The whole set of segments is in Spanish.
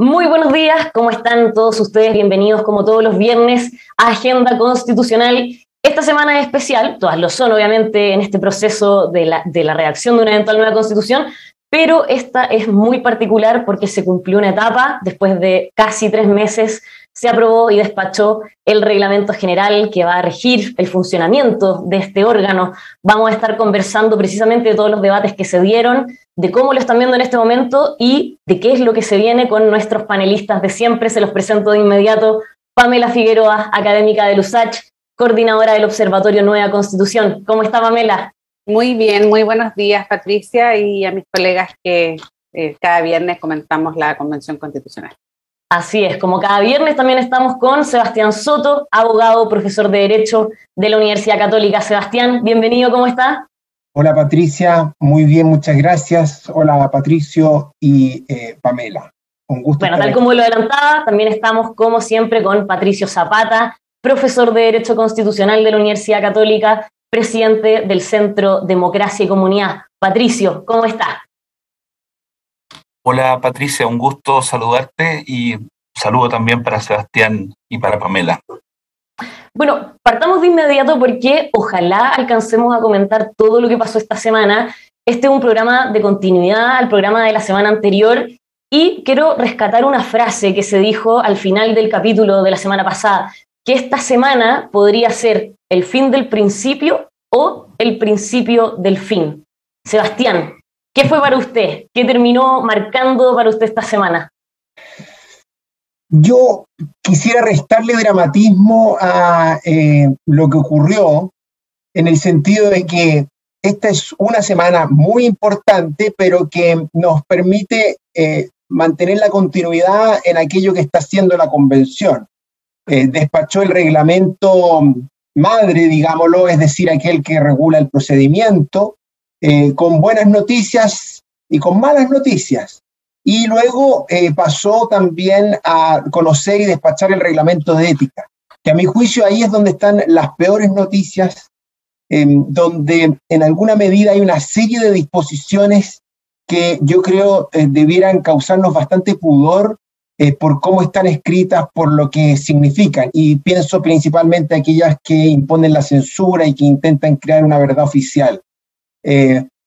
Muy buenos días, ¿cómo están todos ustedes? Bienvenidos como todos los viernes a Agenda Constitucional. Esta semana es especial, todas lo son obviamente en este proceso de la redacción de una eventual nueva constitución, pero esta es muy particular porque se cumplió una etapa, después de casi 3 meses se aprobó y despachó el reglamento general que va a regir el funcionamiento de este órgano. Vamos a estar conversando precisamente de todos los debates que se dieron, de cómo lo están viendo en este momento y de qué es lo que se viene con nuestros panelistas de siempre. Se los presento de inmediato. Pamela Figueroa, académica del USACH, coordinadora del Observatorio Nueva Constitución. ¿Cómo está, Pamela? Muy bien, muy buenos días, Patricia, y a mis colegas que cada viernes comentamos la Convención Constitucional. Así es, como cada viernes también estamos con Sebastián Soto, abogado, profesor de Derecho de la Universidad Católica. Sebastián, bienvenido, ¿cómo está? Hola Patricia, muy bien, muchas gracias. Hola Patricio y Pamela. Un gusto. Bueno, tal como lo adelantaba, también estamos como siempre con Patricio Zapata, profesor de Derecho Constitucional de la Universidad Católica, presidente del Centro Democracia y Comunidad. Patricio, ¿cómo está? Hola Patricia, un gusto saludarte y un saludo también para Sebastián y para Pamela. Bueno, partamos de inmediato porque ojalá alcancemos a comentar todo lo que pasó esta semana. Este es un programa de continuidad al programa de la semana anterior y quiero rescatar una frase que se dijo al final del capítulo de la semana pasada, que esta semana podría ser el fin del principio o el principio del fin. Sebastián, ¿qué fue para usted? ¿Qué terminó marcando para usted esta semana? Yo quisiera restarle dramatismo a lo que ocurrió, en el sentido de que esta es una semana muy importante, pero que nos permite mantener la continuidad en aquello que está haciendo la convención. Despachó el reglamento madre, digámoslo, es decir, aquel que regula el procedimiento, con buenas noticias y con malas noticias. Y luego pasó también a conocer y despachar el reglamento de ética, que a mi juicio ahí es donde están las peores noticias, donde en alguna medida hay una serie de disposiciones que yo creo debieran causarnos bastante pudor por cómo están escritas, por lo que significan. Y pienso principalmente aquellas que imponen la censura y que intentan crear una verdad oficial.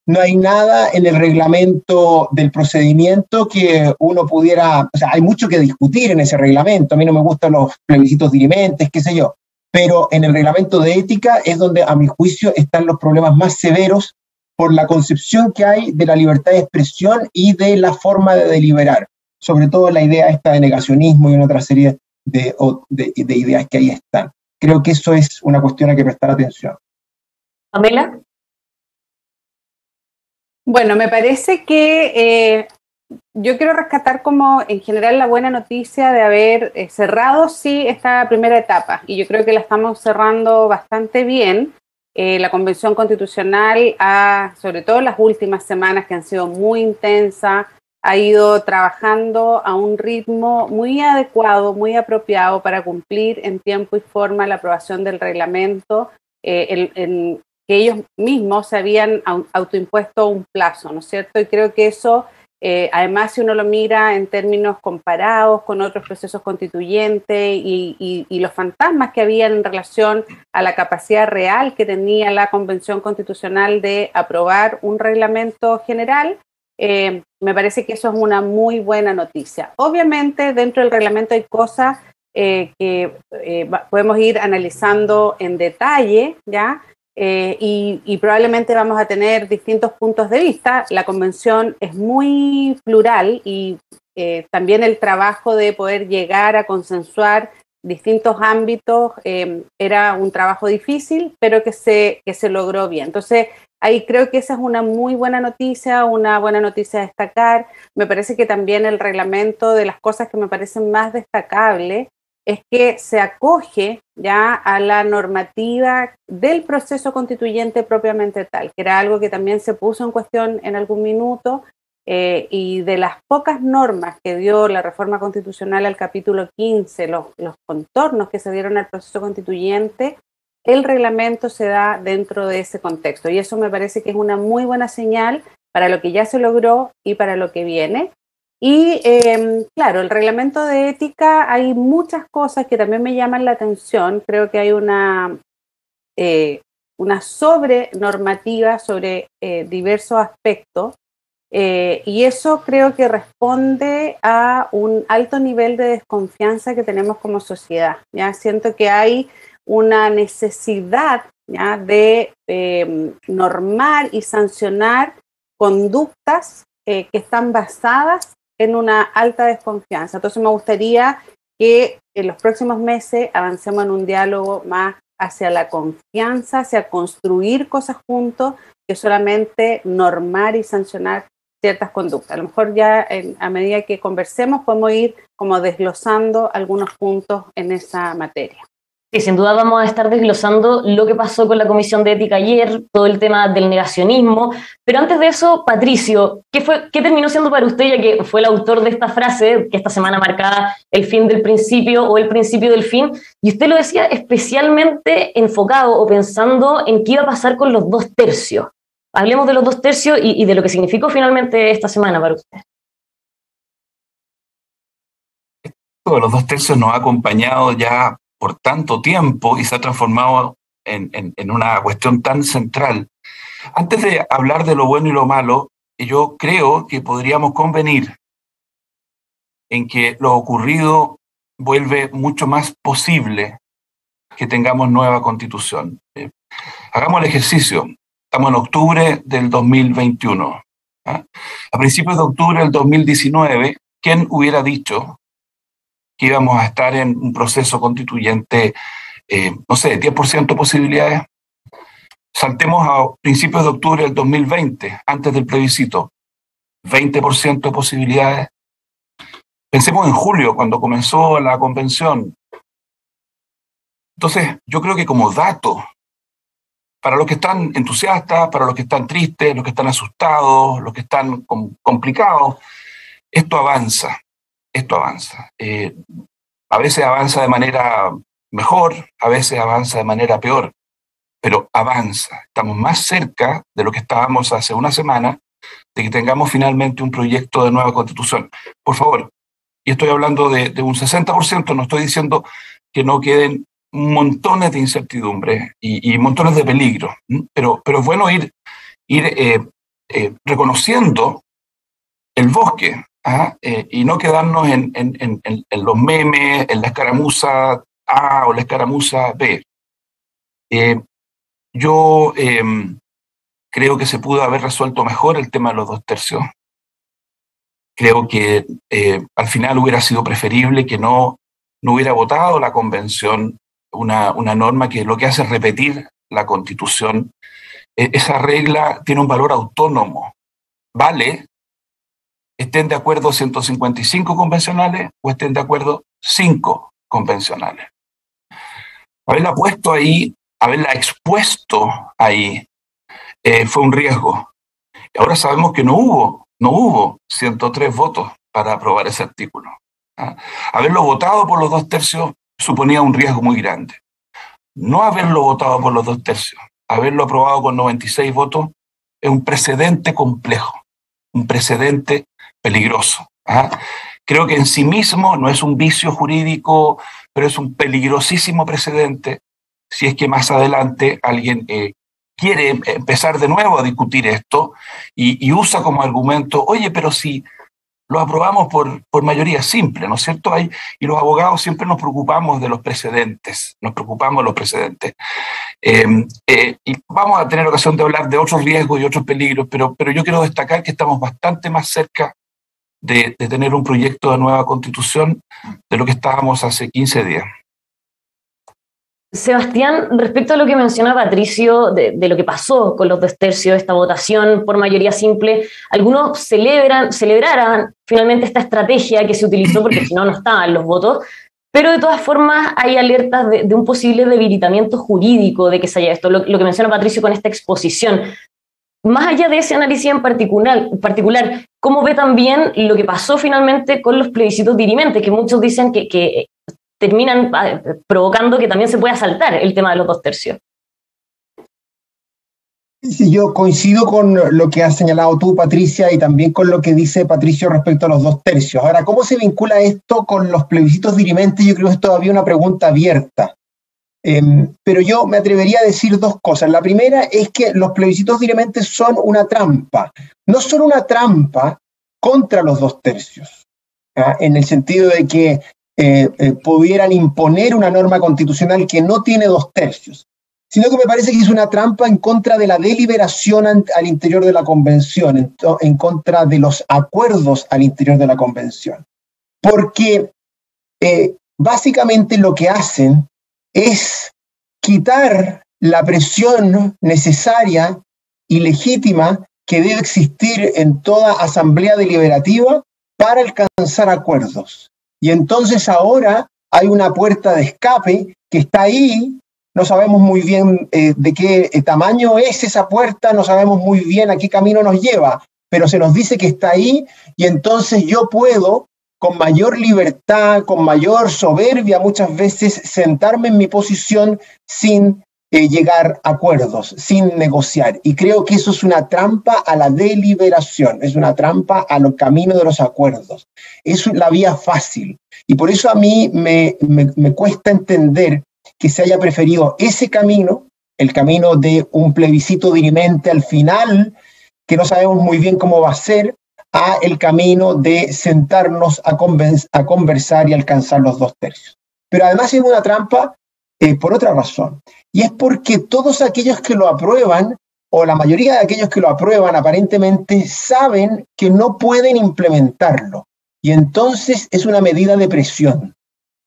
No hay nada en el reglamento del procedimiento que uno pudiera, o sea, hay mucho que discutir en ese reglamento. A mí no me gustan los plebiscitos dirimentes, qué sé yo, pero en el reglamento de ética es donde, a mi juicio, están los problemas más severos por la concepción que hay de la libertad de expresión y de la forma de deliberar, sobre todo la idea esta de negacionismo y una otra serie de ideas que ahí están. Creo que eso es una cuestión a que prestar atención. Pamela. Bueno, me parece que yo quiero rescatar como en general la buena noticia de haber cerrado sí esta primera etapa, y yo creo que la estamos cerrando bastante bien. La Convención Constitucional sobre todo las últimas semanas que han sido muy intensas, ha ido trabajando a un ritmo muy adecuado, muy apropiado para cumplir en tiempo y forma la aprobación del reglamento, que ellos mismos se habían autoimpuesto un plazo, ¿no es cierto? Y creo que eso, además, si uno lo mira en términos comparados con otros procesos constituyentes y los fantasmas que habían en relación a la capacidad real que tenía la Convención Constitucional de aprobar un reglamento general, me parece que eso es una muy buena noticia. Obviamente, dentro del reglamento hay cosas que podemos ir analizando en detalle, ¿ya? Y probablemente vamos a tener distintos puntos de vista. La convención es muy plural y también el trabajo de poder llegar a consensuar distintos ámbitos era un trabajo difícil, pero que se logró bien. Entonces, ahí creo que esa es una muy buena noticia a destacar. Me parece que también el reglamento, de las cosas que me parecen más destacables, es que se acoge ya a la normativa del proceso constituyente propiamente tal, que era algo que también se puso en cuestión en algún minuto, y de las pocas normas que dio la reforma constitucional al capítulo 15, los contornos que se dieron al proceso constituyente, el reglamento se da dentro de ese contexto, y eso me parece que es una muy buena señal para lo que ya se logró y para lo que viene. Y claro, el reglamento de ética, hay muchas cosas que también me llaman la atención. Creo que hay una sobrenormativa sobre diversos aspectos. Y eso creo que responde a un alto nivel de desconfianza que tenemos como sociedad. ¿Ya? Siento que hay una necesidad, ¿ya?, de normar y sancionar conductas que están basadas en una alta desconfianza. Entonces me gustaría que en los próximos meses avancemos en un diálogo más hacia la confianza, hacia construir cosas juntos, que solamente normar y sancionar ciertas conductas. A lo mejor ya a medida que conversemos podemos ir como desglosando algunos puntos en esa materia. Sí, sin duda vamos a estar desglosando lo que pasó con la Comisión de Ética ayer, todo el tema del negacionismo, pero antes de eso, Patricio, ¿qué terminó siendo para usted, ya que fue el autor de esta frase, que esta semana marcaba el fin del principio o el principio del fin, y usted lo decía especialmente enfocado o pensando en qué iba a pasar con los 2 tercios? Hablemos de los 2 tercios y de lo que significó finalmente esta semana para usted. Los 2 tercios nos ha acompañado ya por tanto tiempo y se ha transformado en una cuestión tan central. Antes de hablar de lo bueno y lo malo, yo creo que podríamos convenir en que lo ocurrido vuelve mucho más posible que tengamos nueva constitución. Hagamos el ejercicio. Estamos en octubre del 2021. A principios de octubre del 2019, ¿quién hubiera dicho que íbamos a estar en un proceso constituyente, no sé, 10% posibilidades? Saltemos a principios de octubre del 2020, antes del plebiscito, 20% de posibilidades. Pensemos en julio, cuando comenzó la convención. Entonces, yo creo que como dato, para los que están entusiastas, para los que están tristes, los que están asustados, los que están complicados, esto avanza. A veces avanza de manera mejor, a veces avanza de manera peor, pero avanza. Estamos más cerca de lo que estábamos hace una semana, de que tengamos finalmente un proyecto de nueva constitución. Por favor, y estoy hablando de un 60%, no estoy diciendo que no queden montones de incertidumbres y montones de peligros, pero es bueno ir reconociendo el bosque, y no quedarnos en los memes, en la escaramuza A o la escaramuza B. Yo creo que se pudo haber resuelto mejor el tema de los 2 tercios. Creo que al final hubiera sido preferible que no hubiera votado la convención una norma que lo que hace es repetir la Constitución. Esa regla tiene un valor autónomo. Vale, estén de acuerdo 155 convencionales o estén de acuerdo 5 convencionales. Haberla puesto ahí, haberla expuesto ahí, fue un riesgo. Ahora sabemos que no hubo 103 votos para aprobar ese artículo. Haberlo votado por los 2 tercios suponía un riesgo muy grande. No haberlo votado por los 2 tercios, haberlo aprobado con 96 votos, es un precedente complejo, un precedente peligroso. Creo que en sí mismo no es un vicio jurídico, pero es un peligrosísimo precedente si es que más adelante alguien quiere empezar de nuevo a discutir esto y usa como argumento, oye, pero si lo aprobamos por mayoría simple, ¿no es cierto? Y los abogados siempre nos preocupamos de los precedentes, y vamos a tener ocasión de hablar de otros riesgos y otros peligros, pero yo quiero destacar que estamos bastante más cerca de tener un proyecto de nueva constitución de lo que estábamos hace 15 días. Sebastián, respecto a lo que menciona Patricio, de lo que pasó con los 2 tercios, esta votación por mayoría simple, algunos celebraran finalmente esta estrategia que se utilizó, porque si no, no estaban los votos, pero de todas formas hay alertas de un posible debilitamiento jurídico de que se haya esto, lo que menciona Patricio con esta exposición. Más allá de ese análisis en particular, ¿cómo ve también lo que pasó finalmente con los plebiscitos dirimentes, que muchos dicen que terminan provocando que también se pueda saltar el tema de los 2 tercios? Sí, yo coincido con lo que has señalado tú, Patricia, y también con lo que dice Patricio respecto a los 2/3. Ahora, ¿cómo se vincula esto con los plebiscitos dirimentes? Yo creo que es todavía una pregunta abierta. Pero yo me atrevería a decir dos cosas. La primera es que los plebiscitos dirimentes son una trampa. No son una trampa contra los 2/3, en el sentido de que pudieran imponer una norma constitucional que no tiene 2/3, sino que me parece que es una trampa en contra de la deliberación al interior de la convención, en contra de los acuerdos al interior de la convención. Porque básicamente lo que hacen es quitar la presión necesaria y legítima que debe existir en toda asamblea deliberativa para alcanzar acuerdos. Y entonces ahora hay una puerta de escape que está ahí. No sabemos muy bien de qué tamaño es esa puerta, no sabemos muy bien a qué camino nos lleva, pero se nos dice que está ahí, y entonces yo puedo, con mayor libertad, con mayor soberbia muchas veces, sentarme en mi posición sin llegar a acuerdos, sin negociar. Y creo que eso es una trampa a la deliberación, es una trampa a los caminos de los acuerdos. Es la vía fácil. Y por eso a mí me cuesta entender que se haya preferido ese camino, el camino de un plebiscito dirimente al final, que no sabemos muy bien cómo va a ser, a el camino de sentarnos a conversar y alcanzar los 2/3. Pero además es una trampa por otra razón, y es porque todos aquellos que lo aprueban, o la mayoría de aquellos que lo aprueban aparentemente, saben que no pueden implementarlo, y entonces es una medida de presión.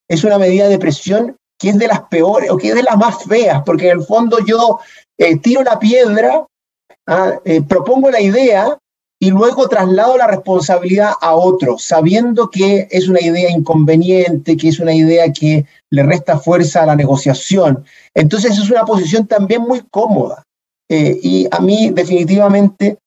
Es una medida de presión que es de las peores, o que es de las más feas, porque en el fondo yo tiro la piedra, propongo la idea, y luego traslado la responsabilidad a otro, sabiendo que es una idea inconveniente, que es una idea que le resta fuerza a la negociación. Entonces es una posición también muy cómoda, y a mí definitivamente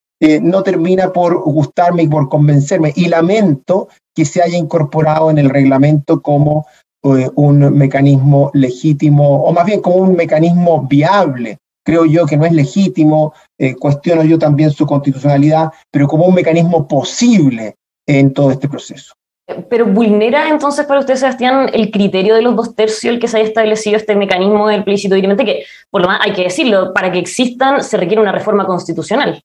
no termina por gustarme y por convencerme, y lamento que se haya incorporado en el reglamento como un mecanismo legítimo, o más bien como un mecanismo viable. Creo yo que no es legítimo, cuestiono yo también su constitucionalidad, pero como un mecanismo posible en todo este proceso. Pero vulnera entonces para usted, Sebastián, el criterio de los 2/3, el que se haya establecido este mecanismo del plebiscito dirimente, que por lo más hay que decirlo, para que existan se requiere una reforma constitucional.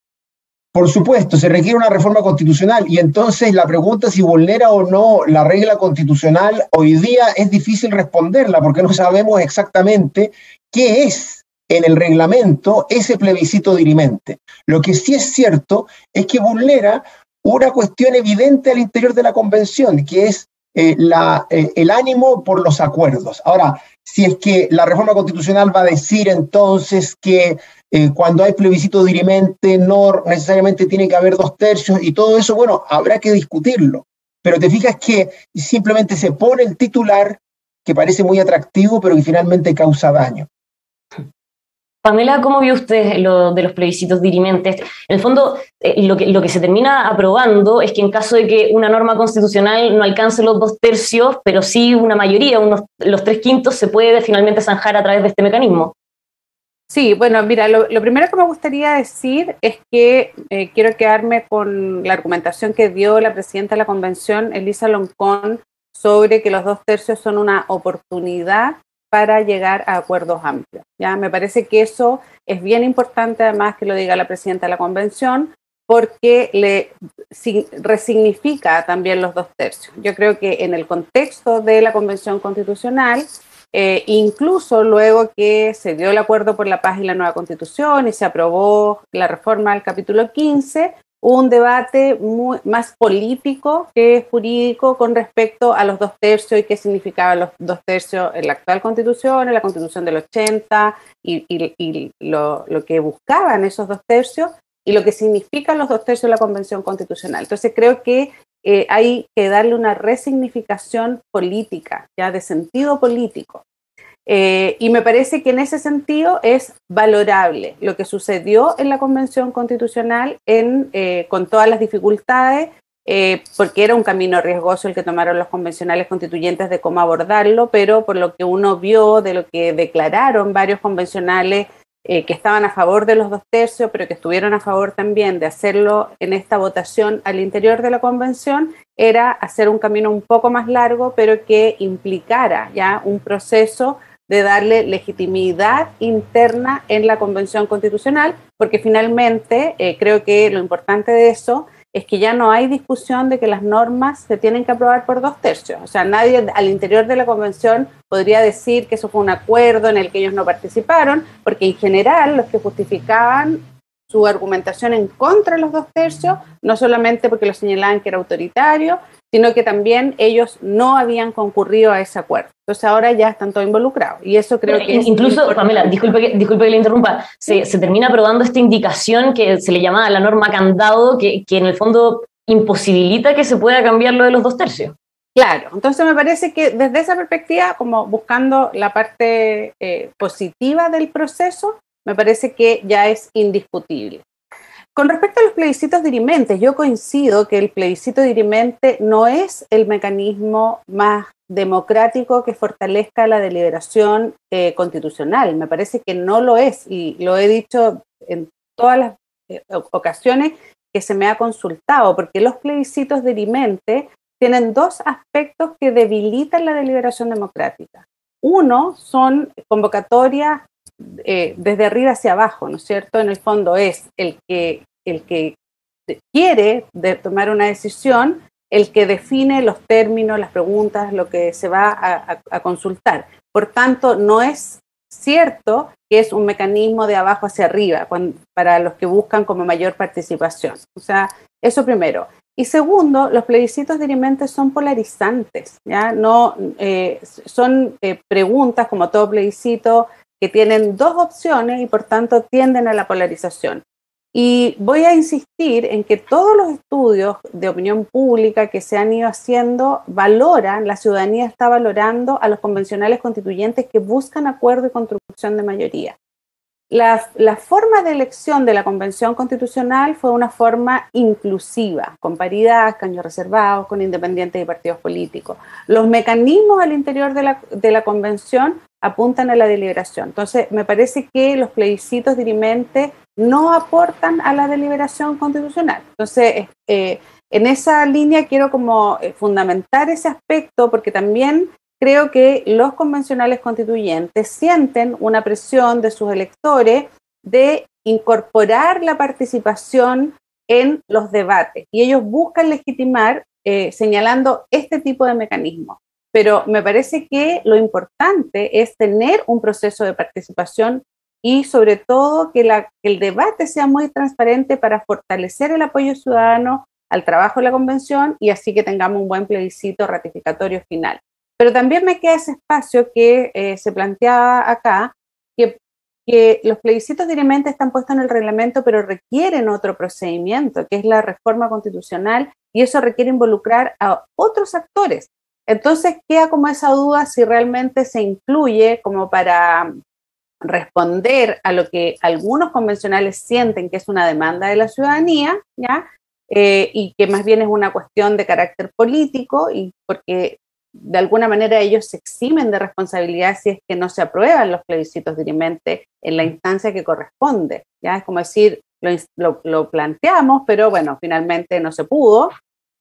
Por supuesto, se requiere una reforma constitucional, y entonces la pregunta si vulnera o no la regla constitucional hoy día es difícil responderla, porque no sabemos exactamente qué es en el reglamento ese plebiscito dirimente. Lo que sí es cierto es que vulnera una cuestión evidente al interior de la convención, que es el ánimo por los acuerdos. Ahora, si es que la reforma constitucional va a decir entonces que cuando hay plebiscito dirimente no necesariamente tiene que haber 2/3 y todo eso, bueno, habrá que discutirlo. Pero te fijas que simplemente se pone el titular que parece muy atractivo, pero que finalmente causa daño. Pamela, ¿cómo vio usted lo de los plebiscitos dirimentes? En el fondo, lo que se termina aprobando es que en caso de que una norma constitucional no alcance los 2/3, pero sí una mayoría, los 3/5, se puede finalmente zanjar a través de este mecanismo. Sí, bueno, mira, lo primero que me gustaría decir es que quiero quedarme con la argumentación que dio la presidenta de la convención, Elisa Loncón, sobre que los 2/3 son una oportunidad para llegar a acuerdos amplios. ¿Ya? Me parece que eso es bien importante, además, que lo diga la presidenta de la convención, porque resignifica también los 2/3. Yo creo que en el contexto de la Convención Constitucional, incluso luego que se dio el acuerdo por la paz y la nueva Constitución y se aprobó la reforma al capítulo 15, hubo un debate más político que jurídico con respecto a los 2/3 y qué significaban los 2/3 en la actual Constitución, en la Constitución del 80 y lo que buscaban esos 2/3 y lo que significan los 2/3 de la Convención Constitucional. Entonces creo que hay que darle una resignificación política, ya de sentido político. Y me parece que en ese sentido es valorable lo que sucedió en la Convención Constitucional con todas las dificultades, porque era un camino riesgoso el que tomaron los convencionales constituyentes de cómo abordarlo, pero por lo que uno vio, de lo que declararon varios convencionales que estaban a favor de los 2/3, pero que estuvieron a favor también de hacerlo en esta votación al interior de la convención, era hacer un camino un poco más largo, pero que implicara ya un proceso de darle legitimidad interna en la Convención Constitucional, porque finalmente creo que lo importante de eso es que ya no hay discusión de que las normas se tienen que aprobar por 2/3. O sea, nadie al interior de la Convención podría decir que eso fue un acuerdo en el que ellos no participaron, porque en general los que justificaban su argumentación en contra de los 2/3, no solamente porque lo señalaban que era autoritario, sino que también ellos no habían concurrido a ese acuerdo. Entonces ahora ya están todos involucrados. Y eso creo que incluso, Pamela, disculpe que le interrumpa, se termina aprobando esta indicación que se le llamaba la norma candado, que en el fondo imposibilita que se pueda cambiar lo de los 2/3. Claro, entonces me parece que desde esa perspectiva, como buscando la parte positiva del proceso, me parece que ya es indiscutible. Con respecto a los plebiscitos dirimentes, yo coincido que el plebiscito dirimente no es el mecanismo más democrático que fortalezca la deliberación constitucional. Me parece que no lo es, y lo he dicho en todas las ocasiones que se me ha consultado, porque los plebiscitos dirimentes tienen dos aspectos que debilitan la deliberación democrática. Uno son convocatorias desde arriba hacia abajo, ¿no es cierto? En el fondo es el que quiere tomar una decisión, el que define los términos, las preguntas, lo que se va a consultar. Por tanto, no es cierto que es un mecanismo de abajo hacia arriba para los que buscan como mayor participación. O sea, eso primero. Y segundo, los plebiscitos dirimentes son polarizantes, ¿ya? No, son preguntas, como todo plebiscito, que tienen dos opciones y por tanto tienden a la polarización. Y voy a insistir en que todos los estudios de opinión pública que se han ido haciendo la ciudadanía está valorando a los convencionales constituyentes que buscan acuerdo y construcción de mayoría. La forma de elección de la Convención Constitucional fue una forma inclusiva, con paridad, escaños reservados, con independientes y partidos políticos. Los mecanismos al interior de la Convención apuntan a la deliberación. Entonces, me parece que los plebiscitos dirimentes no aportan a la deliberación constitucional. Entonces, en esa línea quiero como fundamentar ese aspecto, porque también creo que los convencionales constituyentes sienten una presión de sus electores de incorporar la participación en los debates, y ellos buscan legitimar señalando este tipo de mecanismos. Pero me parece que lo importante es tener un proceso de participación y sobre todo que el debate sea muy transparente para fortalecer el apoyo ciudadano al trabajo de la convención y así que tengamos un buen plebiscito ratificatorio final. Pero también me queda ese espacio que se planteaba acá, que los plebiscitos dirimentes están puestos en el reglamento, pero requieren otro procedimiento, que es la reforma constitucional, y eso requiere involucrar a otros actores. Entonces queda como esa duda si realmente se incluye como para responder a lo que algunos convencionales sienten que es una demanda de la ciudadanía, ¿ya? Y que más bien es una cuestión de carácter político, y porque de alguna manera ellos se eximen de responsabilidad si es que no se aprueban los plebiscitos dirimentes en la instancia que corresponde, ¿ya? Es como decir, lo planteamos, pero bueno, finalmente no se pudo.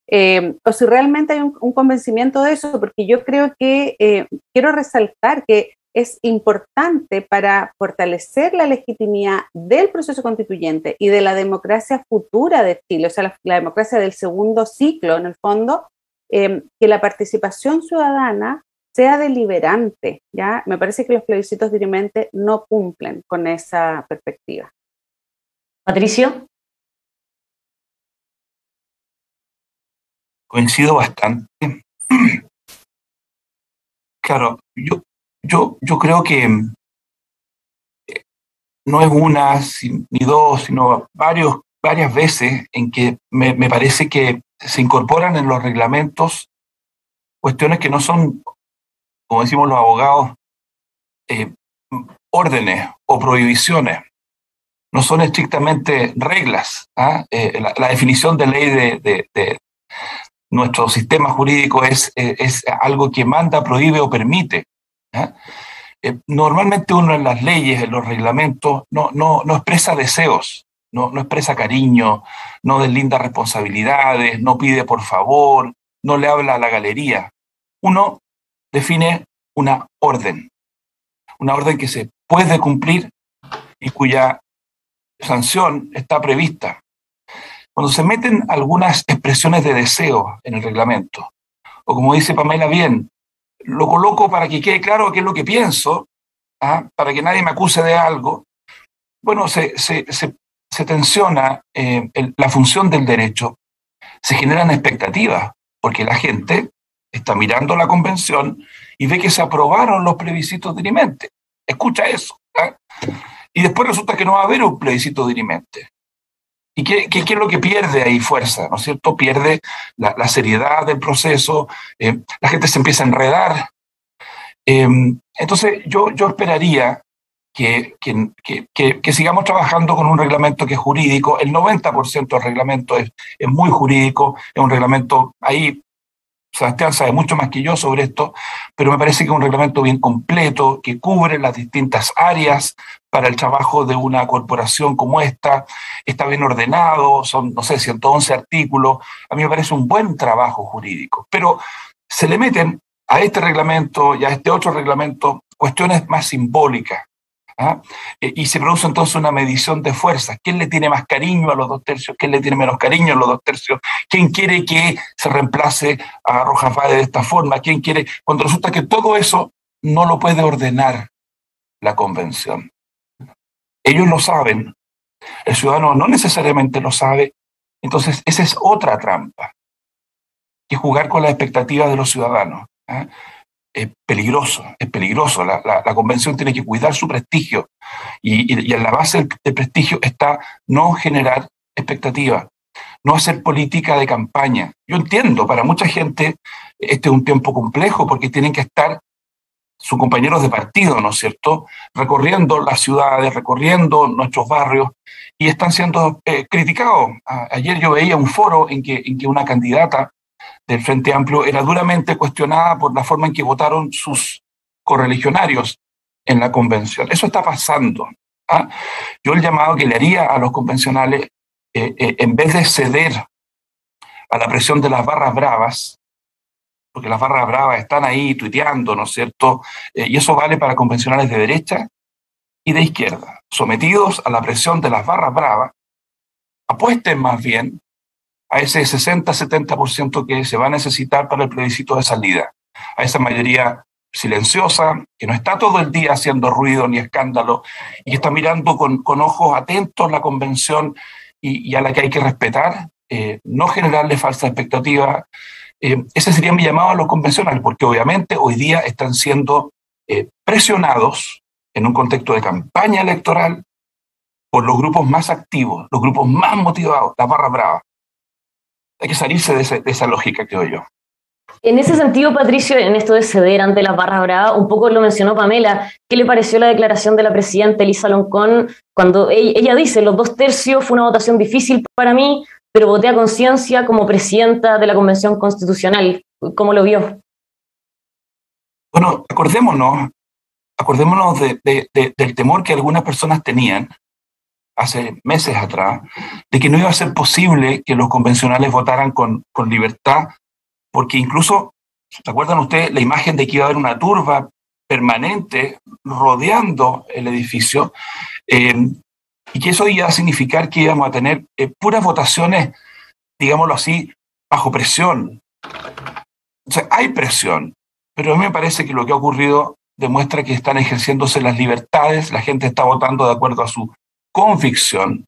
O si realmente hay un convencimiento de eso, porque yo creo que quiero resaltar que es importante para fortalecer la legitimidad del proceso constituyente y de la democracia futura de Chile, o sea, la democracia del segundo ciclo, en el fondo, que la participación ciudadana sea deliberante, ¿ya? Me parece que los plebiscitos dirimentes no cumplen con esa perspectiva. Patricio. Coincido bastante. Claro, yo creo que no es una ni dos, sino varias veces en que me parece que se incorporan en los reglamentos cuestiones que no son, como decimos los abogados, órdenes o prohibiciones. No son estrictamente reglas. La definición de ley de nuestro sistema jurídico es algo que manda, prohíbe o permite. Normalmente uno en las leyes, en los reglamentos, no expresa deseos, no expresa cariño, no deslinda responsabilidades, no pide por favor, no le habla a la galería. Uno define una orden que se puede cumplir y cuya sanción está prevista. Cuando se meten algunas expresiones de deseo en el reglamento, o como dice Pamela bien, lo coloco para que quede claro qué es lo que pienso, para que nadie me acuse de algo, bueno, se tensiona la función del derecho, se generan expectativas, porque la gente está mirando la convención y ve que se aprobaron los plebiscitos dirimente. Escucha eso. Y después resulta que no va a haber un plebiscito dirimente. ¿Y qué es lo que pierde ahí? Fuerza, ¿no es cierto? Pierde la seriedad del proceso, la gente se empieza a enredar. Entonces yo esperaría que sigamos trabajando con un reglamento que es jurídico. El 90% del reglamento es muy jurídico, es un reglamento, ahí Sebastián sabe mucho más que yo sobre esto, pero me parece que es un reglamento bien completo, que cubre las distintas áreas para el trabajo de una corporación como esta, está bien ordenado, son, no sé, 111 artículos, a mí me parece un buen trabajo jurídico, pero se le meten a este reglamento y a este otro reglamento cuestiones más simbólicas. Y se produce entonces una medición de fuerzas. ¿Quién le tiene más cariño a los 2/3? ¿Quién le tiene menos cariño a los 2/3? ¿Quién quiere que se reemplace a Rojas Vade de esta forma? ¿Quién quiere? Cuando resulta que todo eso no lo puede ordenar la convención. Ellos lo saben, el ciudadano no necesariamente lo sabe, entonces esa es otra trampa, que jugar con las expectativas de los ciudadanos. Es peligroso. La convención tiene que cuidar su prestigio y en la base del prestigio está no generar expectativas, no hacer política de campaña. Yo entiendo, para mucha gente este es un tiempo complejo porque tienen que estar sus compañeros de partido, ¿no es cierto?, recorriendo las ciudades, recorriendo nuestros barrios y están siendo criticados. Ayer yo veía un foro en que una candidata del Frente Amplio era duramente cuestionada por la forma en que votaron sus correligionarios en la convención. Eso está pasando. Yo el llamado que le haría a los convencionales, en vez de ceder a la presión de las barras bravas, porque las barras bravas están ahí tuiteando, ¿no es cierto? Y eso vale para convencionales de derecha y de izquierda, sometidos a la presión de las barras bravas, apuesten más bien a ese 60-70% que se va a necesitar para el plebiscito de salida, a esa mayoría silenciosa, que no está todo el día haciendo ruido ni escándalo, y que está mirando con ojos atentos la convención y a la que hay que respetar, no generarle falsa expectativa. Ese sería mi llamado a los convencionales, porque obviamente hoy día están siendo presionados en un contexto de campaña electoral por los grupos más activos, los grupos más motivados, las barras bravas. Hay que salirse de esa lógica, creo yo. En ese sentido, Patricio, en esto de ceder ante las barras bravas, un poco lo mencionó Pamela. ¿Qué le pareció la declaración de la presidenta Elisa Loncón cuando ella dice, los 2/3 fue una votación difícil para mí, pero voté a conciencia como presidenta de la Convención Constitucional? ¿Cómo lo vio? Bueno, acordémonos del temor que algunas personas tenían hace meses atrás, de que no iba a ser posible que los convencionales votaran con libertad, porque incluso, ¿se acuerdan ustedes la imagen de que iba a haber una turba permanente rodeando el edificio? Y que eso iba a significar que íbamos a tener puras votaciones, digámoslo así, bajo presión. O sea, hay presión, pero a mí me parece que lo que ha ocurrido demuestra que están ejerciéndose las libertades, la gente está votando de acuerdo a su convicción.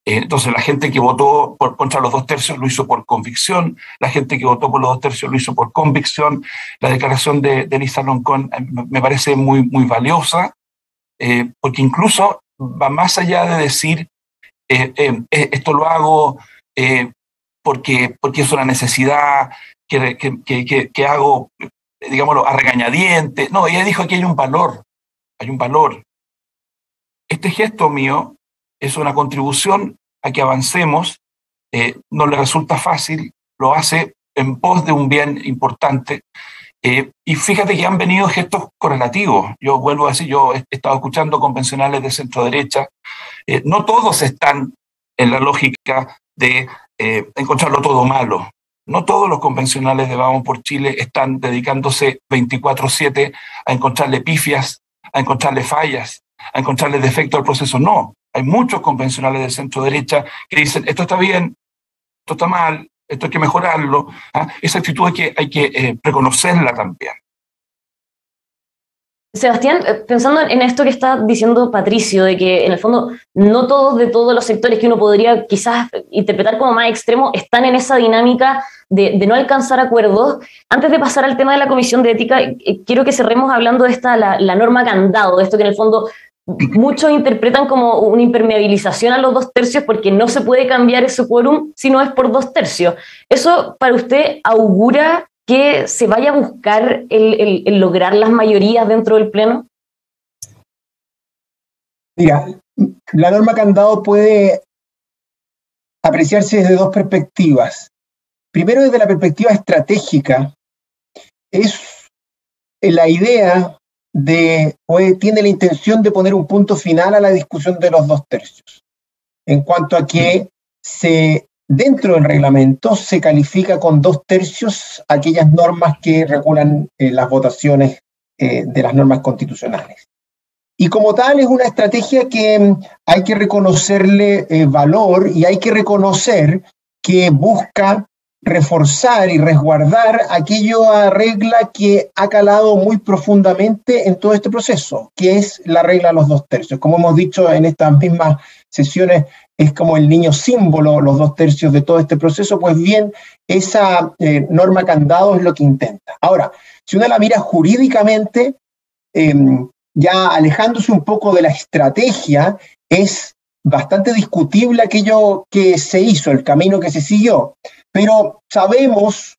Entonces la gente que votó contra los 2/3 lo hizo por convicción, la gente que votó por los 2/3 lo hizo por convicción. La declaración de Elisa Loncón me parece muy, muy valiosa, porque incluso va más allá de decir esto lo hago porque es una necesidad que hago, digámoslo, a regañadientes. No, ella dijo que hay un valor. Este gesto mío es una contribución a que avancemos, no le resulta fácil, lo hace en pos de un bien importante, Y fíjate que han venido gestos correlativos. Yo vuelvo a decir, yo he estado escuchando convencionales de centro derecha. No todos están en la lógica de encontrarlo todo malo. No todos los convencionales de Vamos por Chile están dedicándose 24/7 a encontrarle pifias, a encontrarle fallas, a encontrarle defectos al proceso. No, hay muchos convencionales de centro derecha que dicen, esto está bien, esto está mal, esto hay que mejorarlo. Esa actitud hay que reconocerla también. Sebastián, pensando en esto que está diciendo Patricio, de que en el fondo no todos de todos los sectores que uno podría quizás interpretar como más extremo están en esa dinámica de no alcanzar acuerdos. Antes de pasar al tema de la Comisión de Ética, quiero que cerremos hablando de la norma candado, de esto que en el fondo muchos interpretan como una impermeabilización a los 2/3 porque no se puede cambiar ese quórum si no es por 2/3. ¿Eso para usted augura que se vaya a buscar el lograr las mayorías dentro del Pleno? Mira, la norma candado puede apreciarse desde dos perspectivas. Primero, desde la perspectiva estratégica, es la idea tiene la intención de poner un punto final a la discusión de los 2/3, en cuanto a que dentro del reglamento se califica con 2/3 aquellas normas que regulan las votaciones de las normas constitucionales. Y como tal es una estrategia que hay que reconocerle valor y hay que reconocer que busca reforzar y resguardar aquella regla que ha calado muy profundamente en todo este proceso, que es la regla de los 2/3. Como hemos dicho en estas mismas sesiones, es como el niño símbolo, los 2/3 de todo este proceso. Pues bien, esa norma candado es lo que intenta. Ahora, si uno la mira jurídicamente, ya alejándose un poco de la estrategia, es bastante discutible aquello que se hizo, el camino que se siguió. Pero sabemos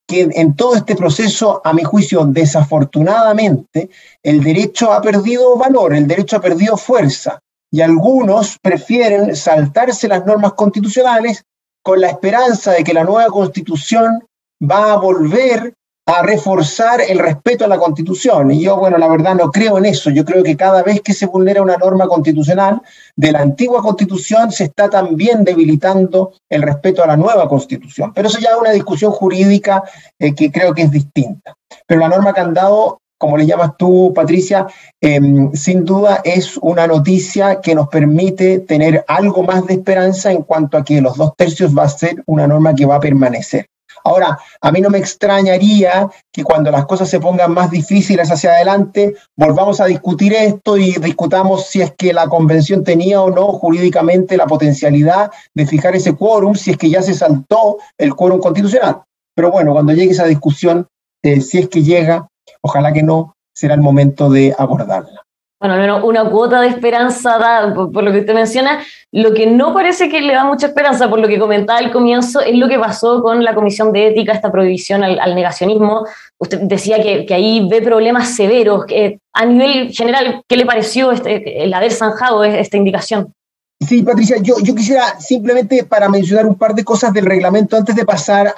que en todo este proceso, a mi juicio, desafortunadamente, el derecho ha perdido valor, el derecho ha perdido fuerza, y algunos prefieren saltarse las normas constitucionales con la esperanza de que la nueva Constitución va a volver a reforzar el respeto a la Constitución. Y yo, bueno, la verdad no creo en eso. Yo creo que cada vez que se vulnera una norma constitucional de la antigua Constitución, se está también debilitando el respeto a la nueva Constitución. Pero eso ya es una discusión jurídica que creo que es distinta. Pero la norma candado, como le llamas tú, Patricia, sin duda es una noticia que nos permite tener algo más de esperanza en cuanto a que los 2/3 va a ser una norma que va a permanecer. Ahora, a mí no me extrañaría que cuando las cosas se pongan más difíciles hacia adelante, volvamos a discutir esto y discutamos si es que la convención tenía o no jurídicamente la potencialidad de fijar ese quórum, si es que ya se saltó el quórum constitucional. Pero bueno, cuando llegue esa discusión, si es que llega, ojalá que no, será el momento de abordarla. Bueno, al menos una cuota de esperanza da, por lo que usted menciona. Lo que no parece que le da mucha esperanza, por lo que comentaba al comienzo, es lo que pasó con la Comisión de Ética, esta prohibición al negacionismo. Usted decía que ahí ve problemas severos. A nivel general, ¿qué le pareció el haber zanjado esta indicación? Sí, Patricia, yo quisiera simplemente para mencionar un par de cosas del reglamento, antes de pasar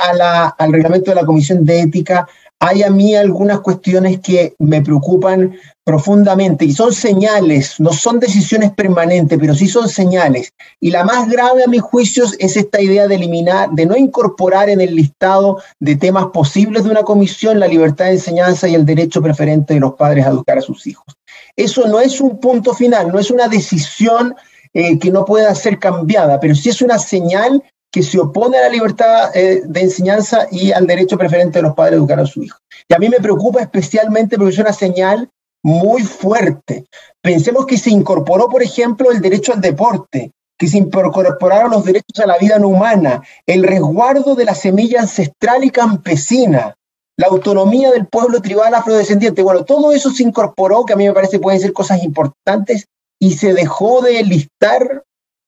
al reglamento de la Comisión de Ética. Hay a mí algunas cuestiones que me preocupan profundamente y son señales, no son decisiones permanentes, pero sí son señales. Y la más grave a mis juicios es esta idea de no incorporar en el listado de temas posibles de una comisión la libertad de enseñanza y el derecho preferente de los padres a educar a sus hijos. Eso no es un punto final, no es una decisión que no pueda ser cambiada, pero sí es una señal que se opone a la libertad de enseñanza y al derecho preferente de los padres a educar a sus hijos. Y a mí me preocupa especialmente porque es una señal muy fuerte. Pensemos que se incorporó, por ejemplo, el derecho al deporte, que se incorporaron los derechos a la vida no humana, el resguardo de la semilla ancestral y campesina, la autonomía del pueblo tribal afrodescendiente. Bueno, todo eso se incorporó, que a mí me parece pueden ser cosas importantes, y se dejó de listar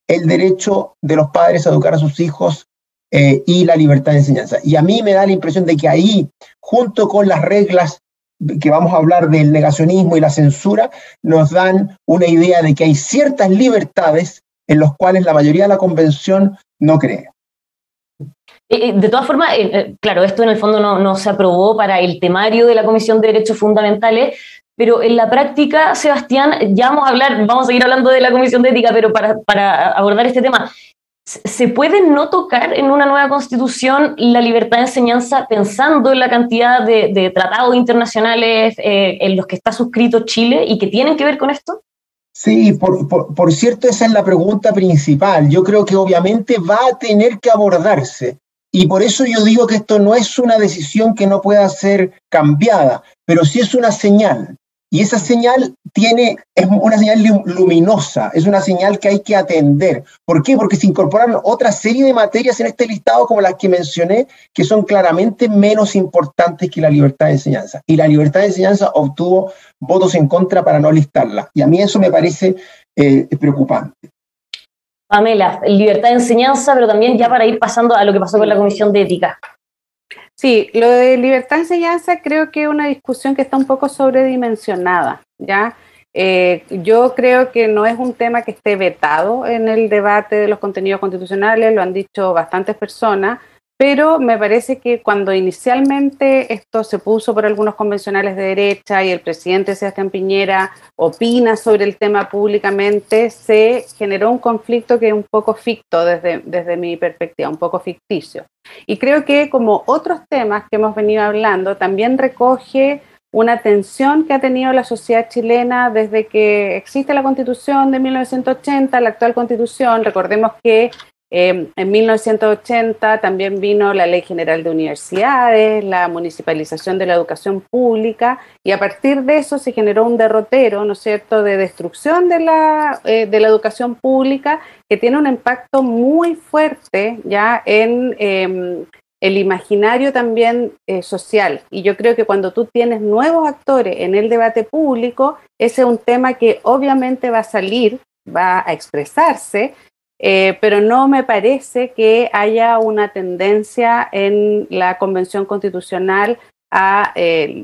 el derecho de los padres a educar a sus hijos y la libertad de enseñanza. Y a mí me da la impresión de que ahí, junto con las reglas que vamos a hablar del negacionismo y la censura, nos dan una idea de que hay ciertas libertades en las cuales la mayoría de la convención no cree. De todas formas, claro, esto en el fondo no se aprobó para el temario de la Comisión de Derechos Fundamentales, pero en la práctica, Sebastián, ya vamos a seguir hablando de la Comisión de Ética, pero para abordar este tema, ¿se puede no tocar en una nueva constitución la libertad de enseñanza pensando en la cantidad de tratados internacionales en los que está suscrito Chile y que tienen que ver con esto? Sí, por cierto, esa es la pregunta principal. Yo creo que obviamente va a tener que abordarse. Y por eso yo digo que esto no es una decisión que no pueda ser cambiada, pero sí es una señal. Y esa señal es una señal luminosa, es una señal que hay que atender. ¿Por qué? Porque se incorporan otra serie de materias en este listado, como las que mencioné, que son claramente menos importantes que la libertad de enseñanza. Y la libertad de enseñanza obtuvo votos en contra para no listarla. Y a mí eso me parece preocupante. Pamela, libertad de enseñanza, pero también ya para ir pasando a lo que pasó con la Comisión de Ética. Sí, lo de libertad de enseñanza creo que es una discusión que está un poco sobredimensionada, ¿ya? Yo creo que no es un tema que esté vetado en el debate de los contenidos constitucionales, lo han dicho bastantes personas, pero me parece que cuando inicialmente esto se puso por algunos convencionales de derecha y el presidente Sebastián Piñera opina sobre el tema públicamente, se generó un conflicto que es un poco ficto desde mi perspectiva, un poco ficticio. Y creo que como otros temas que hemos venido hablando, también recoge una tensión que ha tenido la sociedad chilena desde que existe la Constitución de 1980, la actual Constitución. Recordemos que en 1980 también vino la Ley General de Universidades, la municipalización de la educación pública, y a partir de eso se generó un derrotero, ¿no es cierto?, de destrucción de la educación pública, que tiene un impacto muy fuerte ya en el imaginario también social. Y yo creo que cuando tú tienes nuevos actores en el debate público, ese es un tema que obviamente va a salir, va a expresarse, pero no me parece que haya una tendencia en la Convención Constitucional a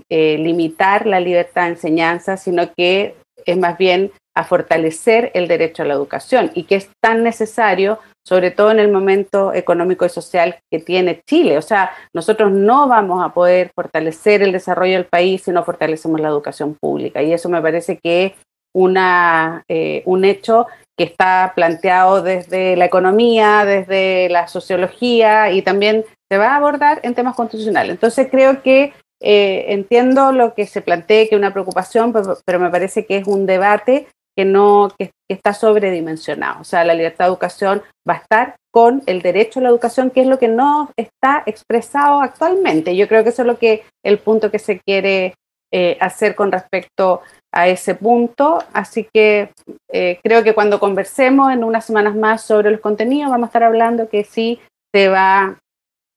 limitar la libertad de enseñanza, sino que es más bien a fortalecer el derecho a la educación, y que es tan necesario, sobre todo en el momento económico y social que tiene Chile. O sea, nosotros no vamos a poder fortalecer el desarrollo del país si no fortalecemos la educación pública, y eso me parece que es un hecho que está planteado desde la economía, desde la sociología, y también se va a abordar en temas constitucionales. Entonces creo que entiendo lo que se plantea, que es una preocupación, pero me parece que es un debate que está sobredimensionado. O sea, la libertad de educación va a estar con el derecho a la educación, que es lo que no está expresado actualmente. Yo creo que eso es el punto que se quiere hacer con respecto a ese punto. Así que creo que cuando conversemos en unas semanas más sobre los contenidos, vamos a estar hablando que sí se va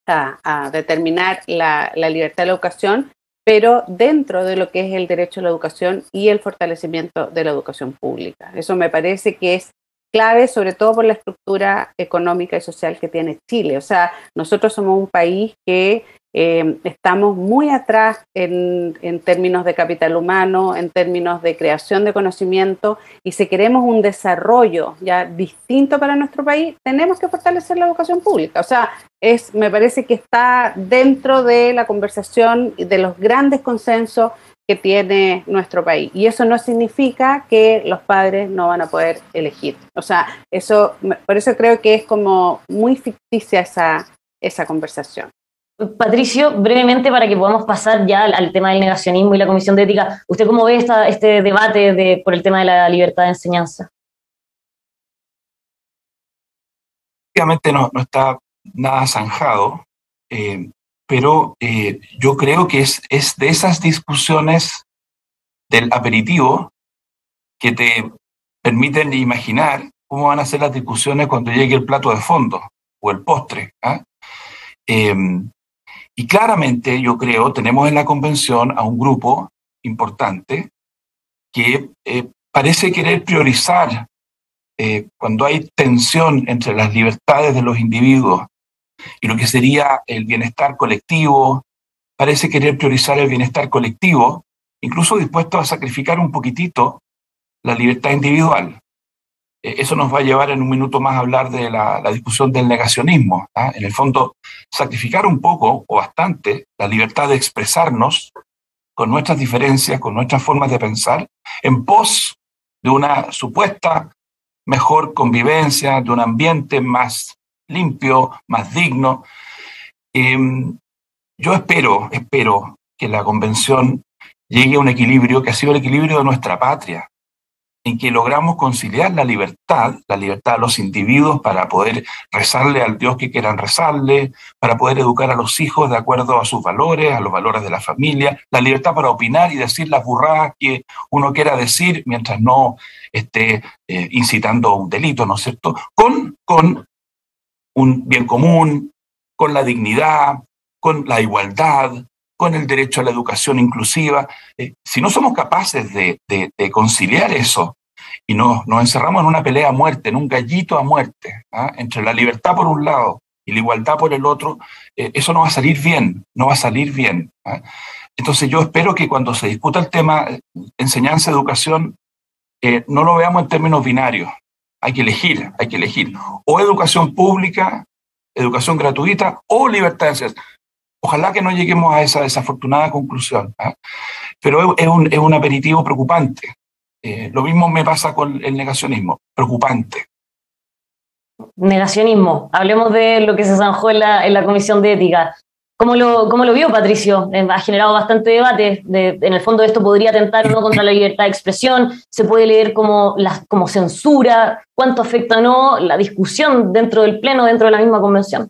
a determinar la libertad de la educación, pero dentro de lo que es el derecho a la educación y el fortalecimiento de la educación pública. Eso me parece que es clave, sobre todo por la estructura económica y social que tiene Chile. O sea, nosotros somos un país que estamos muy atrás en términos de capital humano, en términos de creación de conocimiento, y si queremos un desarrollo ya distinto para nuestro país, tenemos que fortalecer la educación pública. O sea, me parece que está dentro de la conversación de los grandes consensos que tiene nuestro país. Y eso no significa que los padres no van a poder elegir. O sea, por eso creo que es como muy ficticia esa conversación. Patricio, brevemente para que podamos pasar ya al tema del negacionismo y la Comisión de Ética, ¿usted cómo ve este debate por el tema de la libertad de enseñanza? Obviamente no está nada zanjado, pero yo creo que es de esas discusiones del aperitivo que te permiten imaginar cómo van a ser las discusiones cuando llegue el plato de fondo o el postre. Y claramente, yo creo, tenemos en la convención a un grupo importante que parece querer priorizar, cuando hay tensión entre las libertades de los individuos y lo que sería el bienestar colectivo, parece querer priorizar el bienestar colectivo, incluso dispuesto a sacrificar un poquitito la libertad individual. Eso nos va a llevar en un minuto más a hablar de la discusión del negacionismo. En el fondo, sacrificar un poco o bastante la libertad de expresarnos con nuestras diferencias, con nuestras formas de pensar, en pos de una supuesta mejor convivencia, de un ambiente más limpio, más digno. Yo espero que la convención llegue a un equilibrio que ha sido el equilibrio de nuestra patria, en que logramos conciliar la libertad de los individuos para poder rezarle al Dios que quieran rezarle, para poder educar a los hijos de acuerdo a sus valores, a los valores de la familia, la libertad para opinar y decir las burradas que uno quiera decir mientras no esté incitando a un delito, ¿no es cierto? Con un bien común, con la dignidad, con la igualdad, con el derecho a la educación inclusiva. Si no somos capaces de conciliar eso y nos encerramos en una pelea a muerte, en un gallito a muerte, entre la libertad por un lado y la igualdad por el otro, eso no va a salir bien, no va a salir bien. Entonces yo espero que cuando se discuta el tema enseñanza, educación, no lo veamos en términos binarios. Hay que elegir. O educación pública, educación gratuita, o libertad de enseñanza. Ojalá que no lleguemos a esa desafortunada conclusión, pero es un aperitivo preocupante. Lo mismo me pasa con el negacionismo, preocupante. Negacionismo, hablemos de lo que se zanjó en la Comisión de Ética. ¿Cómo lo vio, Patricio? Ha generado bastante debate. En el fondo esto podría atentar o no contra la libertad de expresión, se puede leer como censura, cuánto afecta o no la discusión dentro del Pleno, dentro de la misma convención.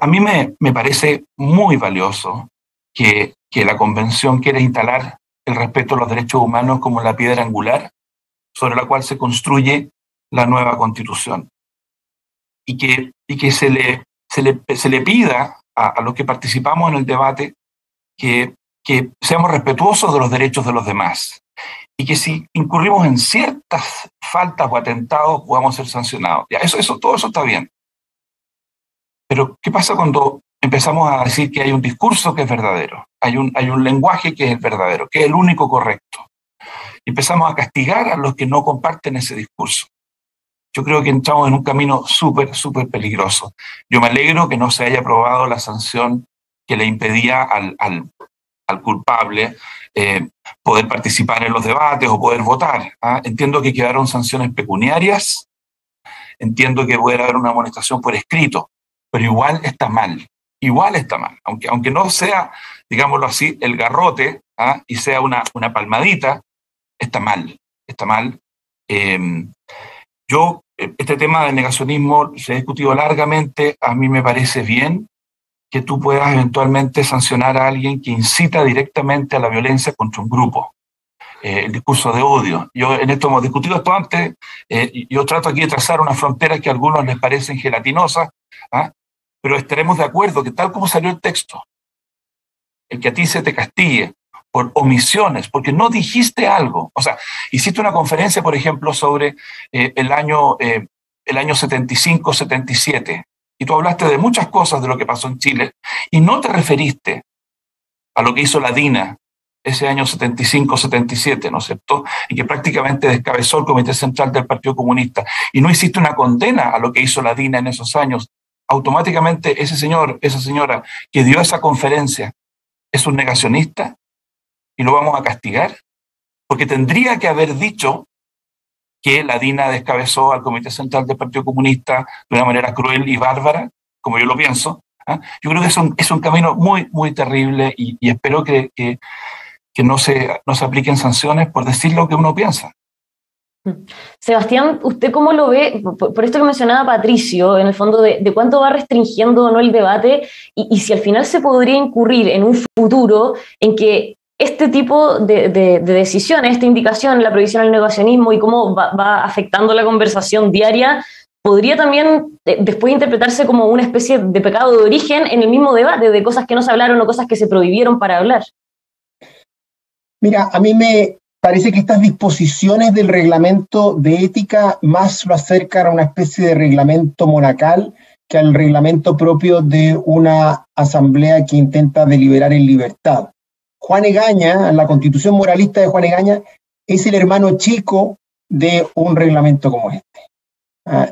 A mí me parece muy valioso que la Convención quiera instalar el respeto a los derechos humanos como la piedra angular sobre la cual se construye la nueva Constitución. Y que se le pida a los que participamos en el debate que seamos respetuosos de los derechos de los demás. Y que si incurrimos en ciertas faltas o atentados podamos ser sancionados. Ya, todo eso está bien. Pero, ¿qué pasa cuando empezamos a decir que hay un discurso que es verdadero? Hay un lenguaje que es el verdadero, que es el único correcto. Y empezamos a castigar a los que no comparten ese discurso. Yo creo que entramos en un camino súper, súper peligroso. Yo me alegro que no se haya aprobado la sanción que le impedía al culpable poder participar en los debates o poder votar. Entiendo que quedaron sanciones pecuniarias, entiendo que puede haber una amonestación por escrito, pero igual está mal, aunque no sea, digámoslo así, el garrote, y sea una palmadita, está mal. Este tema del negacionismo se ha discutido largamente. A mí me parece bien que tú puedas eventualmente sancionar a alguien que incita directamente a la violencia contra un grupo. El discurso de odio. En esto hemos discutido esto antes. Yo trato aquí de trazar unas fronteras que a algunos les parecen gelatinosas, pero estaremos de acuerdo que tal como salió el texto, el que a ti se te castigue por omisiones, porque no dijiste algo. O sea, hiciste una conferencia, por ejemplo, sobre el año 75-77, y tú hablaste de muchas cosas de lo que pasó en Chile, y no te referiste a lo que hizo la DINA ese año 75-77, ¿no es cierto? Y que prácticamente descabezó el Comité Central del Partido Comunista, y no hiciste una condena a lo que hizo la DINA en esos años. Automáticamente ese señor, esa señora que dio esa conferencia es un negacionista y lo vamos a castigar, porque tendría que haber dicho que la DINA descabezó al Comité Central del Partido Comunista de una manera cruel y bárbara, como yo lo pienso. Yo creo que es un camino muy, muy terrible y espero que no se apliquen sanciones por decir lo que uno piensa. Sebastián, ¿usted cómo lo ve? Por esto que mencionaba Patricio, en el fondo de cuánto va restringiendo o no el debate y si al final se podría incurrir en un futuro en que este tipo de decisiones, esta indicación, la prohibición al negacionismo y cómo va afectando la conversación diaria, podría también después interpretarse como una especie de pecado de origen en el mismo debate, de cosas que no se hablaron o cosas que se prohibieron para hablar. Mira, a mí me parece que estas disposiciones del reglamento de ética más lo acercan a una especie de reglamento monacal que al reglamento propio de una asamblea que intenta deliberar en libertad. Juan Egaña, la Constitución moralista de Juan Egaña, es el hermano chico de un reglamento como este,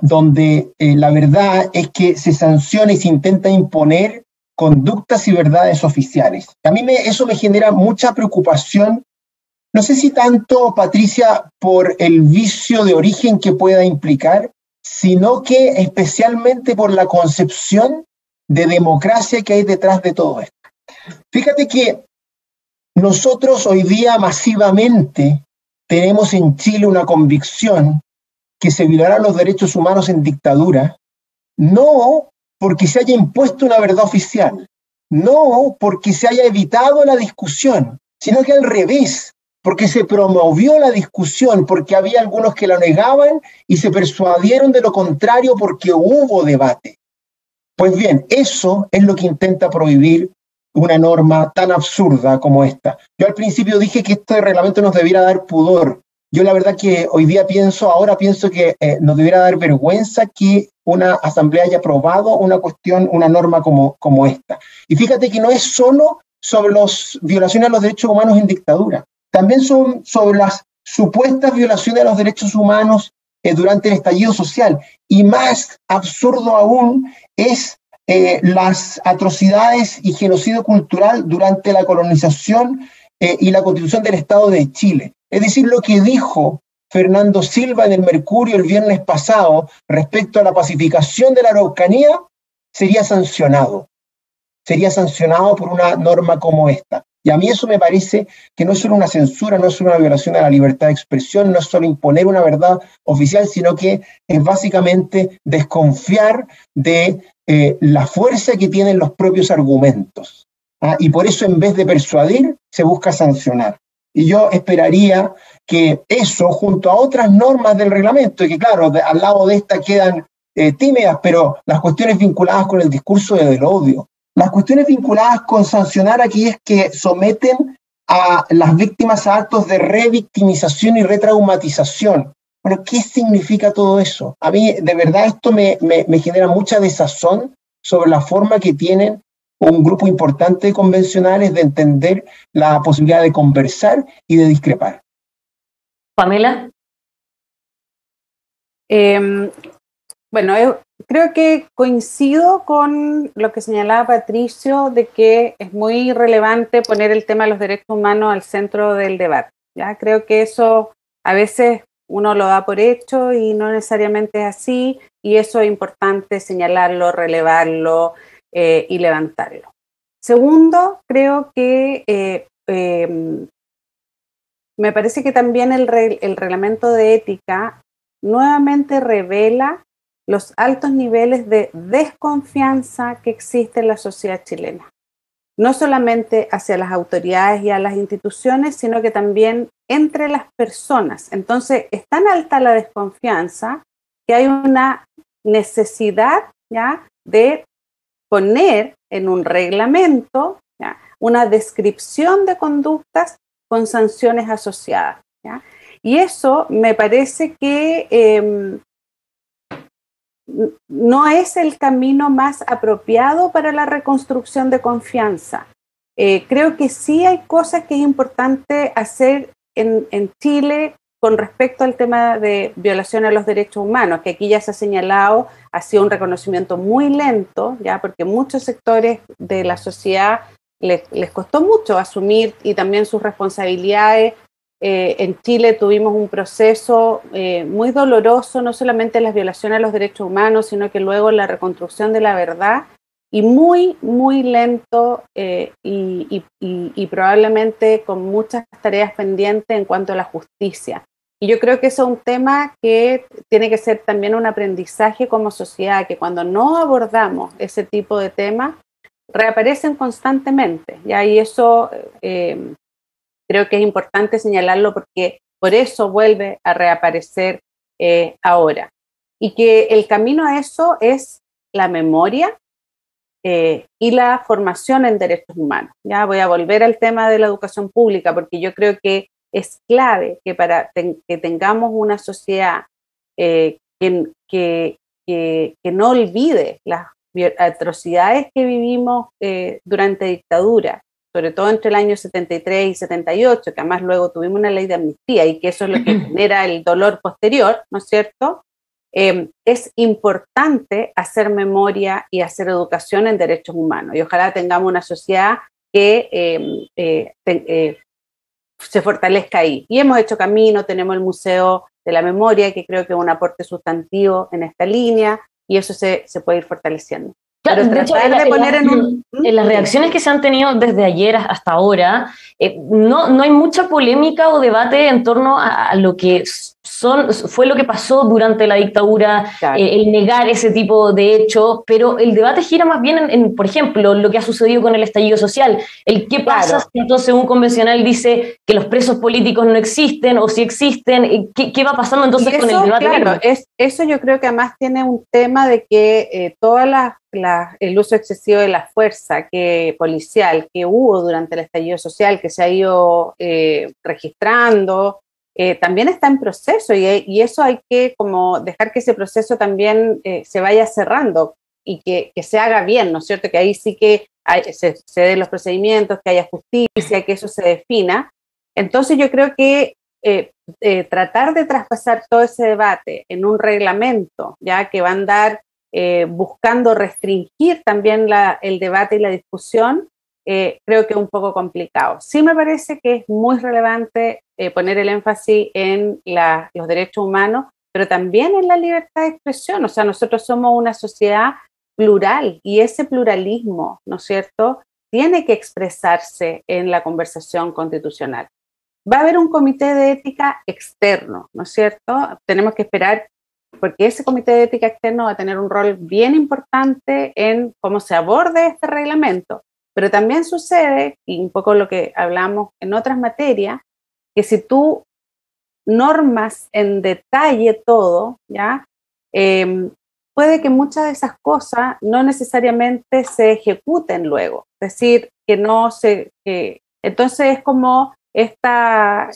donde la verdad es que se sanciona y se intenta imponer conductas y verdades oficiales. A mí eso me genera mucha preocupación, no sé si tanto, Patricia, por el vicio de origen que pueda implicar, sino que especialmente por la concepción de democracia que hay detrás de todo esto. Fíjate que nosotros hoy día masivamente tenemos en Chile una convicción que se violarán los derechos humanos en dictadura, no porque se haya impuesto una verdad oficial, no porque se haya evitado la discusión, sino que al revés, porque se promovió la discusión, porque había algunos que la negaban y se persuadieron de lo contrario porque hubo debate. Pues bien, eso es lo que intenta prohibir una norma tan absurda como esta. Yo al principio dije que este reglamento nos debiera dar pudor. Yo la verdad que hoy día ahora pienso que nos debiera dar vergüenza que una asamblea haya aprobado una norma como esta. Y fíjate que no es solo sobre las violaciones a los derechos humanos en dictadura, también son sobre las supuestas violaciones a los derechos humanos durante el estallido social. Y más absurdo aún es las atrocidades y genocidio cultural durante la colonización y la constitución del Estado de Chile. Es decir, lo que dijo Fernando Silva en el Mercurio el viernes pasado respecto a la pacificación de la Araucanía sería sancionado por una norma como esta. Y a mí eso me parece que no es solo una censura, no es solo una violación a la libertad de expresión, no es solo imponer una verdad oficial, sino que es básicamente desconfiar de la fuerza que tienen los propios argumentos. Y por eso, en vez de persuadir, se busca sancionar. Y yo esperaría que eso, junto a otras normas del reglamento, y que claro, al lado de esta quedan tímidas, pero las cuestiones vinculadas con el discurso del odio, las cuestiones vinculadas con sancionar a aquellos que someten a las víctimas a actos de revictimización y retraumatización. Bueno, ¿qué significa todo eso? A mí, de verdad, esto me genera mucha desazón sobre la forma que tienen un grupo importante de convencionales de entender la posibilidad de conversar y de discrepar. Pamela. Bueno, creo que coincido con lo que señalaba Patricio, de que es muy relevante poner el tema de los derechos humanos al centro del debate. ¿Ya? Creo que eso a veces uno lo da por hecho y no necesariamente es así, y eso es importante señalarlo, relevarlo y levantarlo. Segundo, creo que me parece que también el reglamento de ética nuevamente revela los altos niveles de desconfianza que existe en la sociedad chilena. No solamente hacia las autoridades y a las instituciones, sino que también entre las personas. Entonces, es tan alta la desconfianza que hay una necesidad, ¿ya?, de poner en un reglamento, ¿ya?, una descripción de conductas con sanciones asociadas, ¿ya? Y eso me parece que no es el camino más apropiado para la reconstrucción de confianza. Creo que sí hay cosas que es importante hacer en Chile con respecto al tema de violación a los derechos humanos, que aquí ya se ha señalado, ha sido un reconocimiento muy lento, ya, porque muchos sectores de la sociedad les costó mucho asumir y también sus responsabilidades. En Chile tuvimos un proceso muy doloroso, no solamente en las violaciones a los derechos humanos, sino que luego en la reconstrucción de la verdad, y muy, muy lento y probablemente con muchas tareas pendientes en cuanto a la justicia. Y yo creo que eso es un tema que tiene que ser también un aprendizaje como sociedad, que cuando no abordamos ese tipo de temas, reaparecen constantemente, ¿ya? Y eso creo que es importante señalarlo porque por eso vuelve a reaparecer ahora. Y que el camino a eso es la memoria y la formación en derechos humanos. Ya voy a volver al tema de la educación pública porque yo creo que es clave que para que tengamos una sociedad que no olvide las atrocidades que vivimos durante dictadura sobre todo entre el año 73 y 78, que además luego tuvimos una ley de amnistía y que eso es lo que genera el dolor posterior, ¿no es cierto? Es importante hacer memoria y hacer educación en derechos humanos, y ojalá tengamos una sociedad que se fortalezca ahí. Y hemos hecho camino, tenemos el Museo de la Memoria, que creo que es un aporte sustantivo en esta línea, y eso se puede ir fortaleciendo. Claro, de hecho, en las reacciones que se han tenido desde ayer hasta ahora, no hay mucha polémica o debate en torno a lo que fue lo que pasó durante la dictadura, claro, el negar ese tipo de hechos, pero el debate gira más bien en, por ejemplo, lo que ha sucedido con el estallido social. ¿Qué pasa, claro, si entonces un convencional dice que los presos políticos no existen, o si existen? ¿Qué va pasando entonces con el debate? Claro, eso yo creo que además tiene un tema de que el uso excesivo de la fuerza policial que hubo durante el estallido social, que se ha ido registrando, también está en proceso, y eso hay que como dejar que ese proceso también se vaya cerrando y que se haga bien, ¿no es cierto? Que ahí sí que se den los procedimientos, que haya justicia, que eso se defina. Entonces yo creo que tratar de traspasar todo ese debate en un reglamento, ya que va a andar buscando restringir también el debate y la discusión, creo que es un poco complicado. Sí me parece que es muy relevante poner el énfasis en los derechos humanos, pero también en la libertad de expresión. O sea, nosotros somos una sociedad plural, y ese pluralismo, ¿no es cierto?, tiene que expresarse en la conversación constitucional. Va a haber un comité de ética externo, ¿no es cierto? Tenemos que esperar, porque ese comité de ética externo va a tener un rol bien importante en cómo se aborde este reglamento. Pero también sucede, y un poco lo que hablamos en otras materias, que si tú normas en detalle todo, ¿ya? Puede que muchas de esas cosas no necesariamente se ejecuten luego. Es decir, entonces es como esta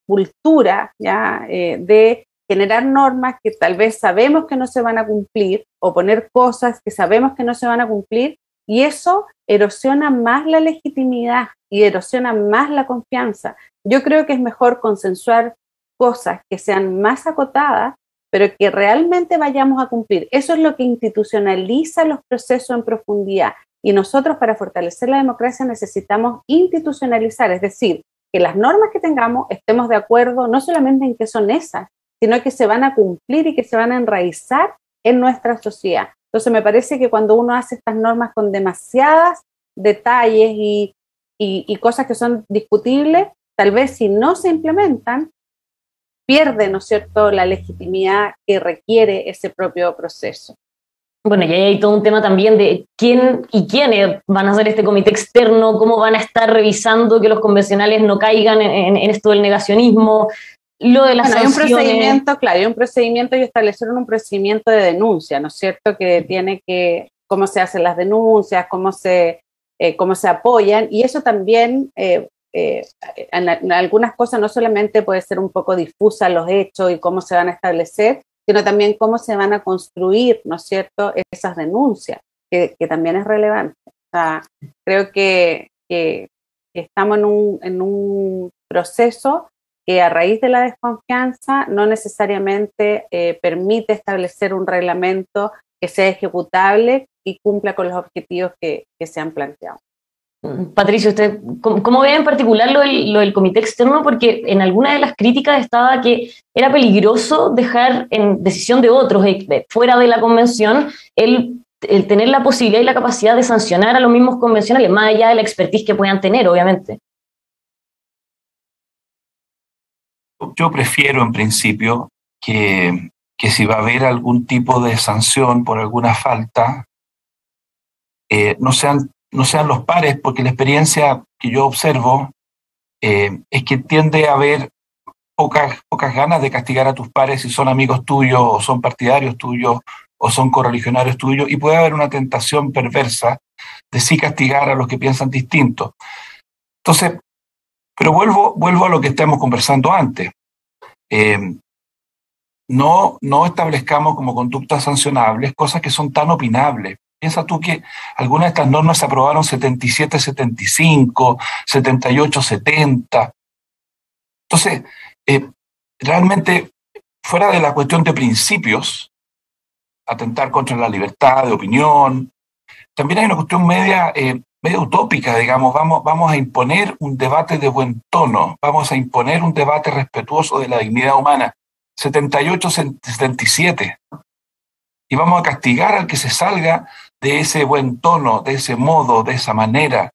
cultura, ¿ya? De generar normas que tal vez sabemos que no se van a cumplir, o poner cosas que sabemos que no se van a cumplir, y eso erosiona más la legitimidad y erosiona más la confianza. Yo creo que es mejor consensuar cosas que sean más acotadas, pero que realmente vayamos a cumplir. Eso es lo que institucionaliza los procesos en profundidad. Y nosotros, para fortalecer la democracia, necesitamos institucionalizar, es decir, que las normas que tengamos estemos de acuerdo no solamente en que son esas, sino que se van a cumplir y que se van a enraizar en nuestra sociedad. Entonces me parece que cuando uno hace estas normas con demasiados detalles y cosas que son discutibles, tal vez si no se implementan, pierde, ¿no es cierto?, la legitimidad que requiere ese propio proceso. Bueno, y ahí hay todo un tema también de quién y quiénes van a hacer este comité externo, cómo van a estar revisando que los convencionales no caigan en esto del negacionismo, lo de las sanciones. Hay un procedimiento, claro, hay un procedimiento, y establecieron un procedimiento de denuncia, ¿no es cierto?, que tiene cómo se hacen las denuncias, cómo se apoyan, y eso también, en algunas cosas no solamente puede ser un poco difusa los hechos y cómo se van a establecer, sino también cómo se van a construir, ¿no es cierto?, esas denuncias, que también es relevante. O sea, creo que estamos en un proceso que a raíz de la desconfianza no necesariamente permite establecer un reglamento que sea ejecutable y cumpla con los objetivos que se han planteado. Patricio, ¿usted cómo ve en particular lo del comité externo? Porque en alguna de las críticas estaba que era peligroso dejar en decisión de otros, fuera de la convención, el tener la posibilidad y la capacidad de sancionar a los mismos convencionales, más allá de la expertise que puedan tener, obviamente. Yo prefiero, en principio, que si va a haber algún tipo de sanción por alguna falta, no sean los pares, porque la experiencia que yo observo es que tiende a haber pocas ganas de castigar a tus pares si son amigos tuyos, o son partidarios tuyos, o son correligionarios tuyos, y puede haber una tentación perversa de sí castigar a los que piensan distinto. Entonces, pero vuelvo a lo que estamos conversando antes. No establezcamos como conductas sancionables cosas que son tan opinables. Piensa tú que algunas de estas normas se aprobaron 77-75, 78-70. Entonces, realmente, fuera de la cuestión de principios, atentar contra la libertad de opinión, también hay una cuestión media utópica, digamos, vamos a imponer un debate de buen tono, vamos a imponer un debate respetuoso de la dignidad humana, 78-77, y vamos a castigar al que se salga de ese buen tono, de ese modo, de esa manera,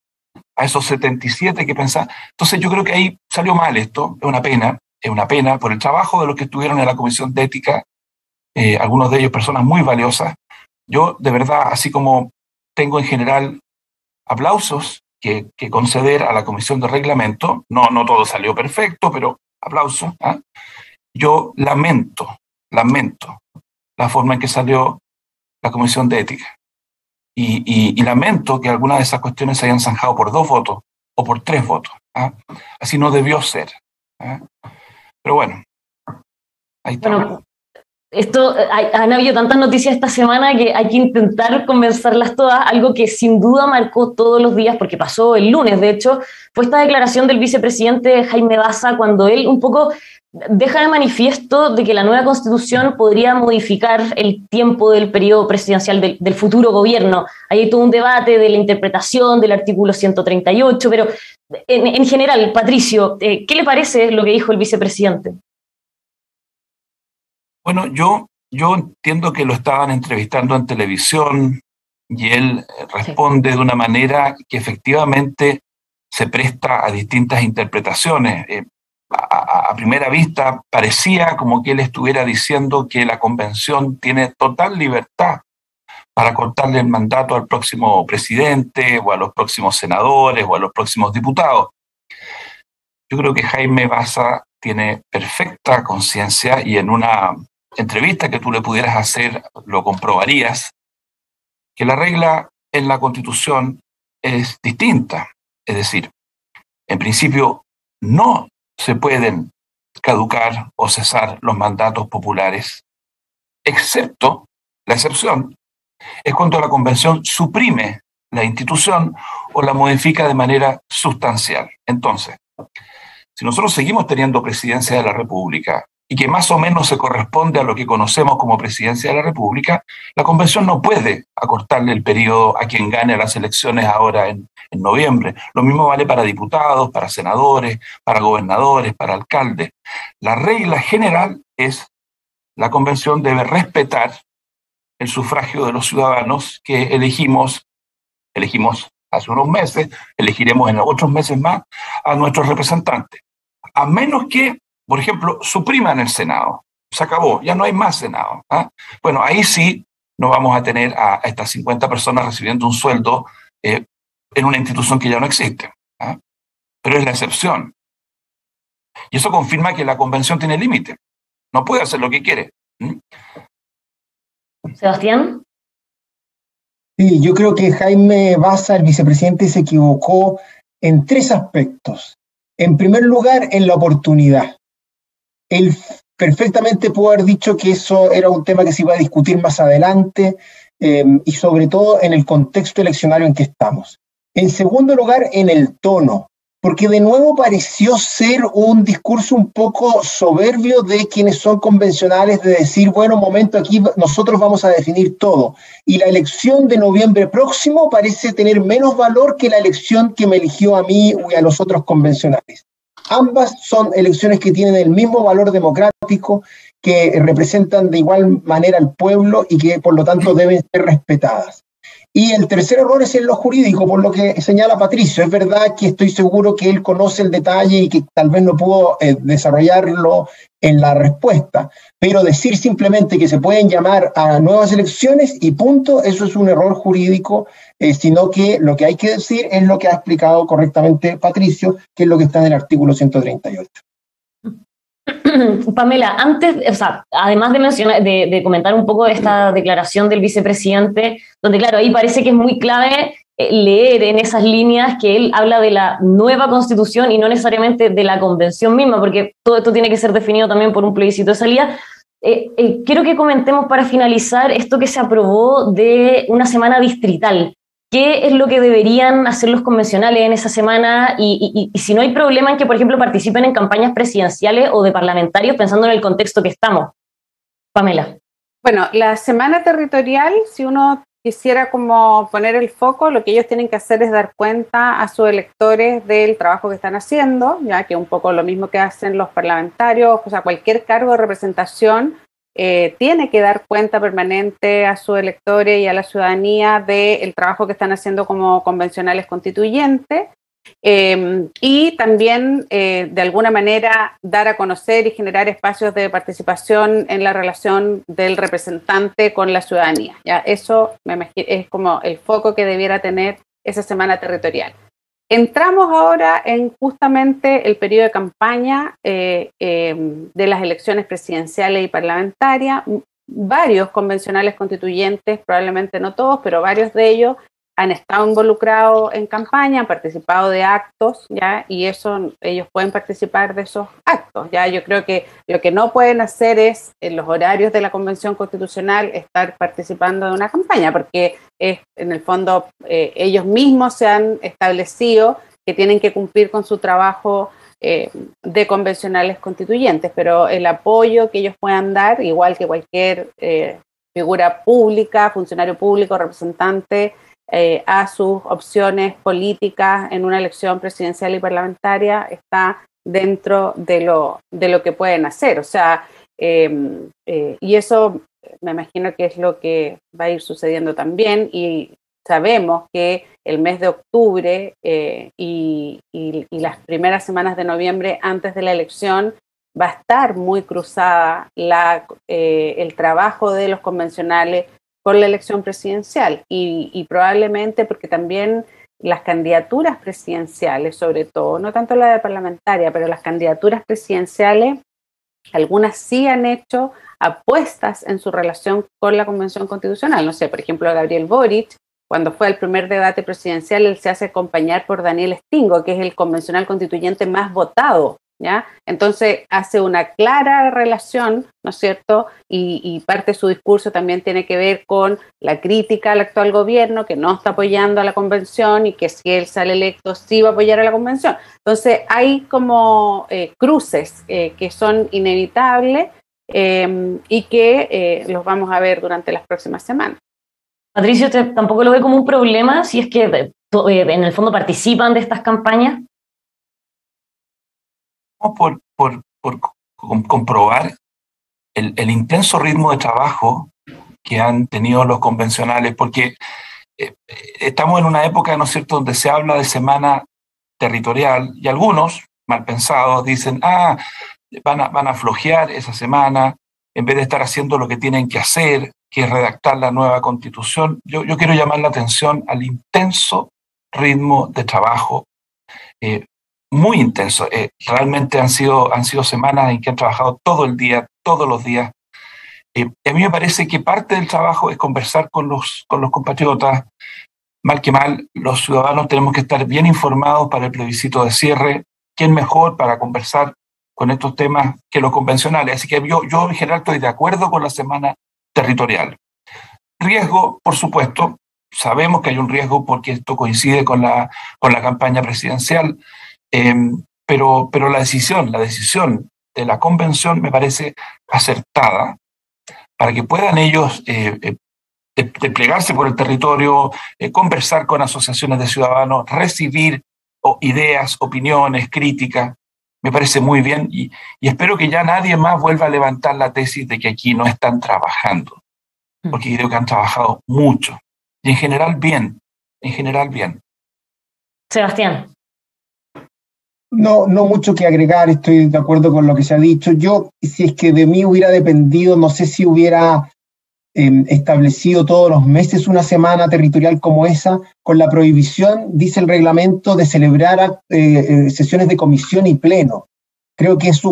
a esos 77 que pensaban. Entonces yo creo que ahí salió mal esto, es una pena por el trabajo de los que estuvieron en la Comisión de Ética, algunos de ellos personas muy valiosas. Yo, de verdad, así como tengo en general aplausos que conceder a la Comisión de Reglamento, no todo salió perfecto, pero aplausos, ¿eh? Yo lamento la forma en que salió la Comisión de Ética. Y lamento que algunas de esas cuestiones se hayan zanjado por 2 votos o por 3 votos. ¿Eh? Así no debió ser. ¿Eh? Pero bueno, ahí está. Bueno, han habido tantas noticias esta semana que hay que intentar convencerlas todas. Algo que sin duda marcó todos los días, porque pasó el lunes, de hecho, fue esta declaración del vicepresidente Jaime Baza, cuando él un poco deja de manifiesto de que la nueva Constitución podría modificar el tiempo del periodo presidencial del futuro gobierno. Hay todo un debate de la interpretación del artículo 138, pero en general, Patricio, ¿qué le parece lo que dijo el vicepresidente? Bueno, yo entiendo que lo estaban entrevistando en televisión y él responde de una manera que efectivamente se presta a distintas interpretaciones. A primera vista parecía como que él estuviera diciendo que la convención tiene total libertad para cortarle el mandato al próximo presidente o a los próximos senadores o a los próximos diputados. Yo creo que Jaime Baza tiene perfecta conciencia, y en una entrevista que tú le pudieras hacer lo comprobarías, que la regla en la Constitución es distinta. Es decir, en principio no se pueden caducar o cesar los mandatos populares, excepto, la excepción, es cuando la Convención suprime la institución o la modifica de manera sustancial. Entonces, si nosotros seguimos teniendo presidencia de la República y que más o menos se corresponde a lo que conocemos como presidencia de la República, la Convención no puede acortarle el periodo a quien gane las elecciones ahora en noviembre. Lo mismo vale para diputados, para senadores, para gobernadores, para alcaldes. La regla general es: la Convención debe respetar el sufragio de los ciudadanos que elegimos hace unos meses, elegiremos en otros meses más a nuestros representantes. A menos que, por ejemplo, supriman el Senado. Se acabó, ya no hay más Senado. ¿Eh? Bueno, ahí sí no vamos a tener a estas 50 personas recibiendo un sueldo en una institución que ya no existe. ¿Eh? Pero es la excepción. Y eso confirma que la Convención tiene límite. No puede hacer lo que quiere. ¿Mm? Sebastián. Sí, yo creo que Jaime Baza, el vicepresidente, se equivocó en 3 aspectos. En primer lugar, en la oportunidad. Él perfectamente pudo haber dicho que eso era un tema que se iba a discutir más adelante, y sobre todo en el contexto eleccionario en que estamos. En segundo lugar, en el tono, porque de nuevo pareció ser un discurso un poco soberbio de quienes son convencionales, de decir, bueno, momento, aquí nosotros vamos a definir todo. Y la elección de noviembre próximo parece tener menos valor que la elección que me eligió a mí y a los otros convencionales. Ambas son elecciones que tienen el mismo valor democrático, que representan de igual manera al pueblo y que por lo tanto deben ser respetadas. Y el tercer error es en lo jurídico, por lo que señala Patricio. Es verdad que estoy seguro que él conoce el detalle y que tal vez no pudo desarrollarlo en la respuesta, pero decir simplemente que se pueden llamar a nuevas elecciones y punto, eso es un error jurídico, sino que lo que hay que decir es lo que ha explicado correctamente Patricio, que es lo que está en el artículo 138. Pamela, antes, o sea, además de mencionar, de comentar un poco esta declaración del vicepresidente, donde claro, ahí parece que es muy clave leer en esas líneas que él habla de la nueva Constitución y no necesariamente de la Convención misma, porque todo esto tiene que ser definido también por un plebiscito de salida. quiero que comentemos para finalizar esto que se aprobó de una semana distrital. ¿Qué es lo que deberían hacer los convencionales en esa semana? Y si no hay problema en que, por ejemplo, participen en campañas presidenciales o de parlamentarios, pensando en el contexto que estamos. Pamela. Bueno, la semana territorial, si uno quisiera como poner el foco, lo que ellos tienen que hacer es dar cuenta a sus electores del trabajo que están haciendo, ya que un poco lo mismo que hacen los parlamentarios, o sea, cualquier cargo de representación tiene que dar cuenta permanente a sus electores y a la ciudadanía del trabajo que están haciendo como convencionales constituyentes. Y también de alguna manera dar a conocer y generar espacios de participación en la relación del representante con la ciudadanía. ¿Ya? Eso me imagino, es como el foco que debiera tener esa semana territorial. Entramos ahora en justamente el periodo de campaña de las elecciones presidenciales y parlamentarias. Varios convencionales constituyentes, probablemente no todos, pero varios de ellos han estado involucrados en campaña, han participado de actos, ¿ya? Y eso, ellos pueden participar de esos actos, ¿ya? Yo creo que lo que no pueden hacer es, en los horarios de la Convención Constitucional, estar participando de una campaña, porque es, en el fondo, ellos mismos se han establecido que tienen que cumplir con su trabajo de convencionales constituyentes, pero el apoyo que ellos puedan dar, igual que cualquier figura pública, funcionario público, representante, a sus opciones políticas en una elección presidencial y parlamentaria, está dentro de lo que pueden hacer. O sea, y eso me imagino que es lo que va a ir sucediendo también, y sabemos que el mes de octubre y las primeras semanas de noviembre antes de la elección va a estar muy cruzada el trabajo de los convencionales con la elección presidencial y probablemente porque también las candidaturas presidenciales, sobre todo, no tanto la de parlamentaria, pero las candidaturas presidenciales, algunas sí han hecho apuestas en su relación con la Convención Constitucional. No sé, por ejemplo, Gabriel Boric, cuando fue al primer debate presidencial, él se hace acompañar por Daniel Stingo, que es el convencional constituyente más votado, ¿ya? Entonces hace una clara relación, ¿no es cierto? Y parte de su discurso también tiene que ver con la crítica al actual gobierno, que no está apoyando a la convención y que si él sale electo sí va a apoyar a la convención. Entonces hay como cruces que son inevitables y que los vamos a ver durante las próximas semanas. Patricio, ¿usted tampoco lo ve como un problema si es que en el fondo participan de estas campañas? Por comprobar el intenso ritmo de trabajo que han tenido los convencionales, porque estamos en una época, ¿no es cierto?, donde se habla de semana territorial y algunos, mal pensados, dicen, van a flojear esa semana en vez de estar haciendo lo que tienen que hacer, que es redactar la nueva Constitución. Yo quiero llamar la atención al intenso ritmo de trabajo, muy intenso. Realmente han sido semanas en que han trabajado todo el día, todos los días. A mí me parece que parte del trabajo es conversar con los compatriotas. Mal que mal, los ciudadanos tenemos que estar bien informados para el plebiscito de cierre. ¿Quién mejor para conversar con estos temas que los convencionales? Así que yo en general estoy de acuerdo con la semana territorial. Riesgo, por supuesto, sabemos que hay un riesgo porque esto coincide con la campaña presidencial, pero la decisión de la convención me parece acertada para que puedan ellos desplegarse por el territorio, conversar con asociaciones de ciudadanos, recibir ideas, opiniones, críticas. Me parece muy bien y espero que ya nadie más vuelva a levantar la tesis de que aquí no están trabajando, porque creo que han trabajado mucho y en general bien. Sebastián. No mucho que agregar, estoy de acuerdo con lo que se ha dicho. Yo, si es que de mí hubiera dependido, no sé si hubiera establecido todos los meses una semana territorial como esa, con la prohibición, dice el reglamento, de celebrar sesiones de comisión y pleno. Creo que es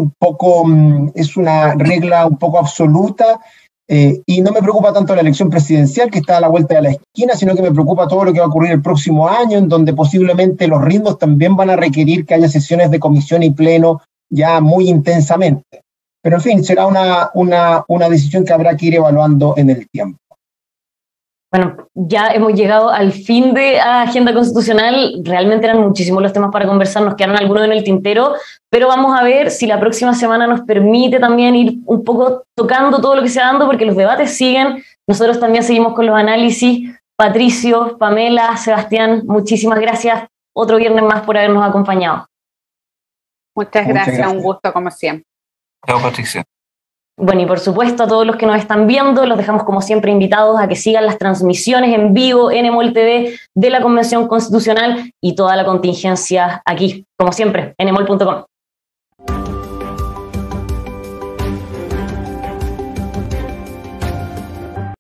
una regla un poco absoluta y no me preocupa tanto la elección presidencial que está a la vuelta de la esquina, sino que me preocupa todo lo que va a ocurrir el próximo año, en donde posiblemente los ritmos también van a requerir que haya sesiones de comisión y pleno ya muy intensamente. Pero en fin, será una decisión que habrá que ir evaluando en el tiempo. Bueno, ya hemos llegado al fin de Agenda Constitucional. Realmente eran muchísimos los temas para conversar, nos quedaron algunos en el tintero, pero vamos a ver si la próxima semana nos permite también ir un poco tocando todo lo que se va dando, porque los debates siguen, nosotros también seguimos con los análisis. Patricio, Pamela, Sebastián, muchísimas gracias otro viernes más por habernos acompañado. Muchas gracias, un gusto como siempre. Chao, Patricia. Bueno, y por supuesto a todos los que nos están viendo, los dejamos como siempre invitados a que sigan las transmisiones en vivo en EMOL TV de la Convención Constitucional y toda la contingencia aquí, como siempre, en emol.com.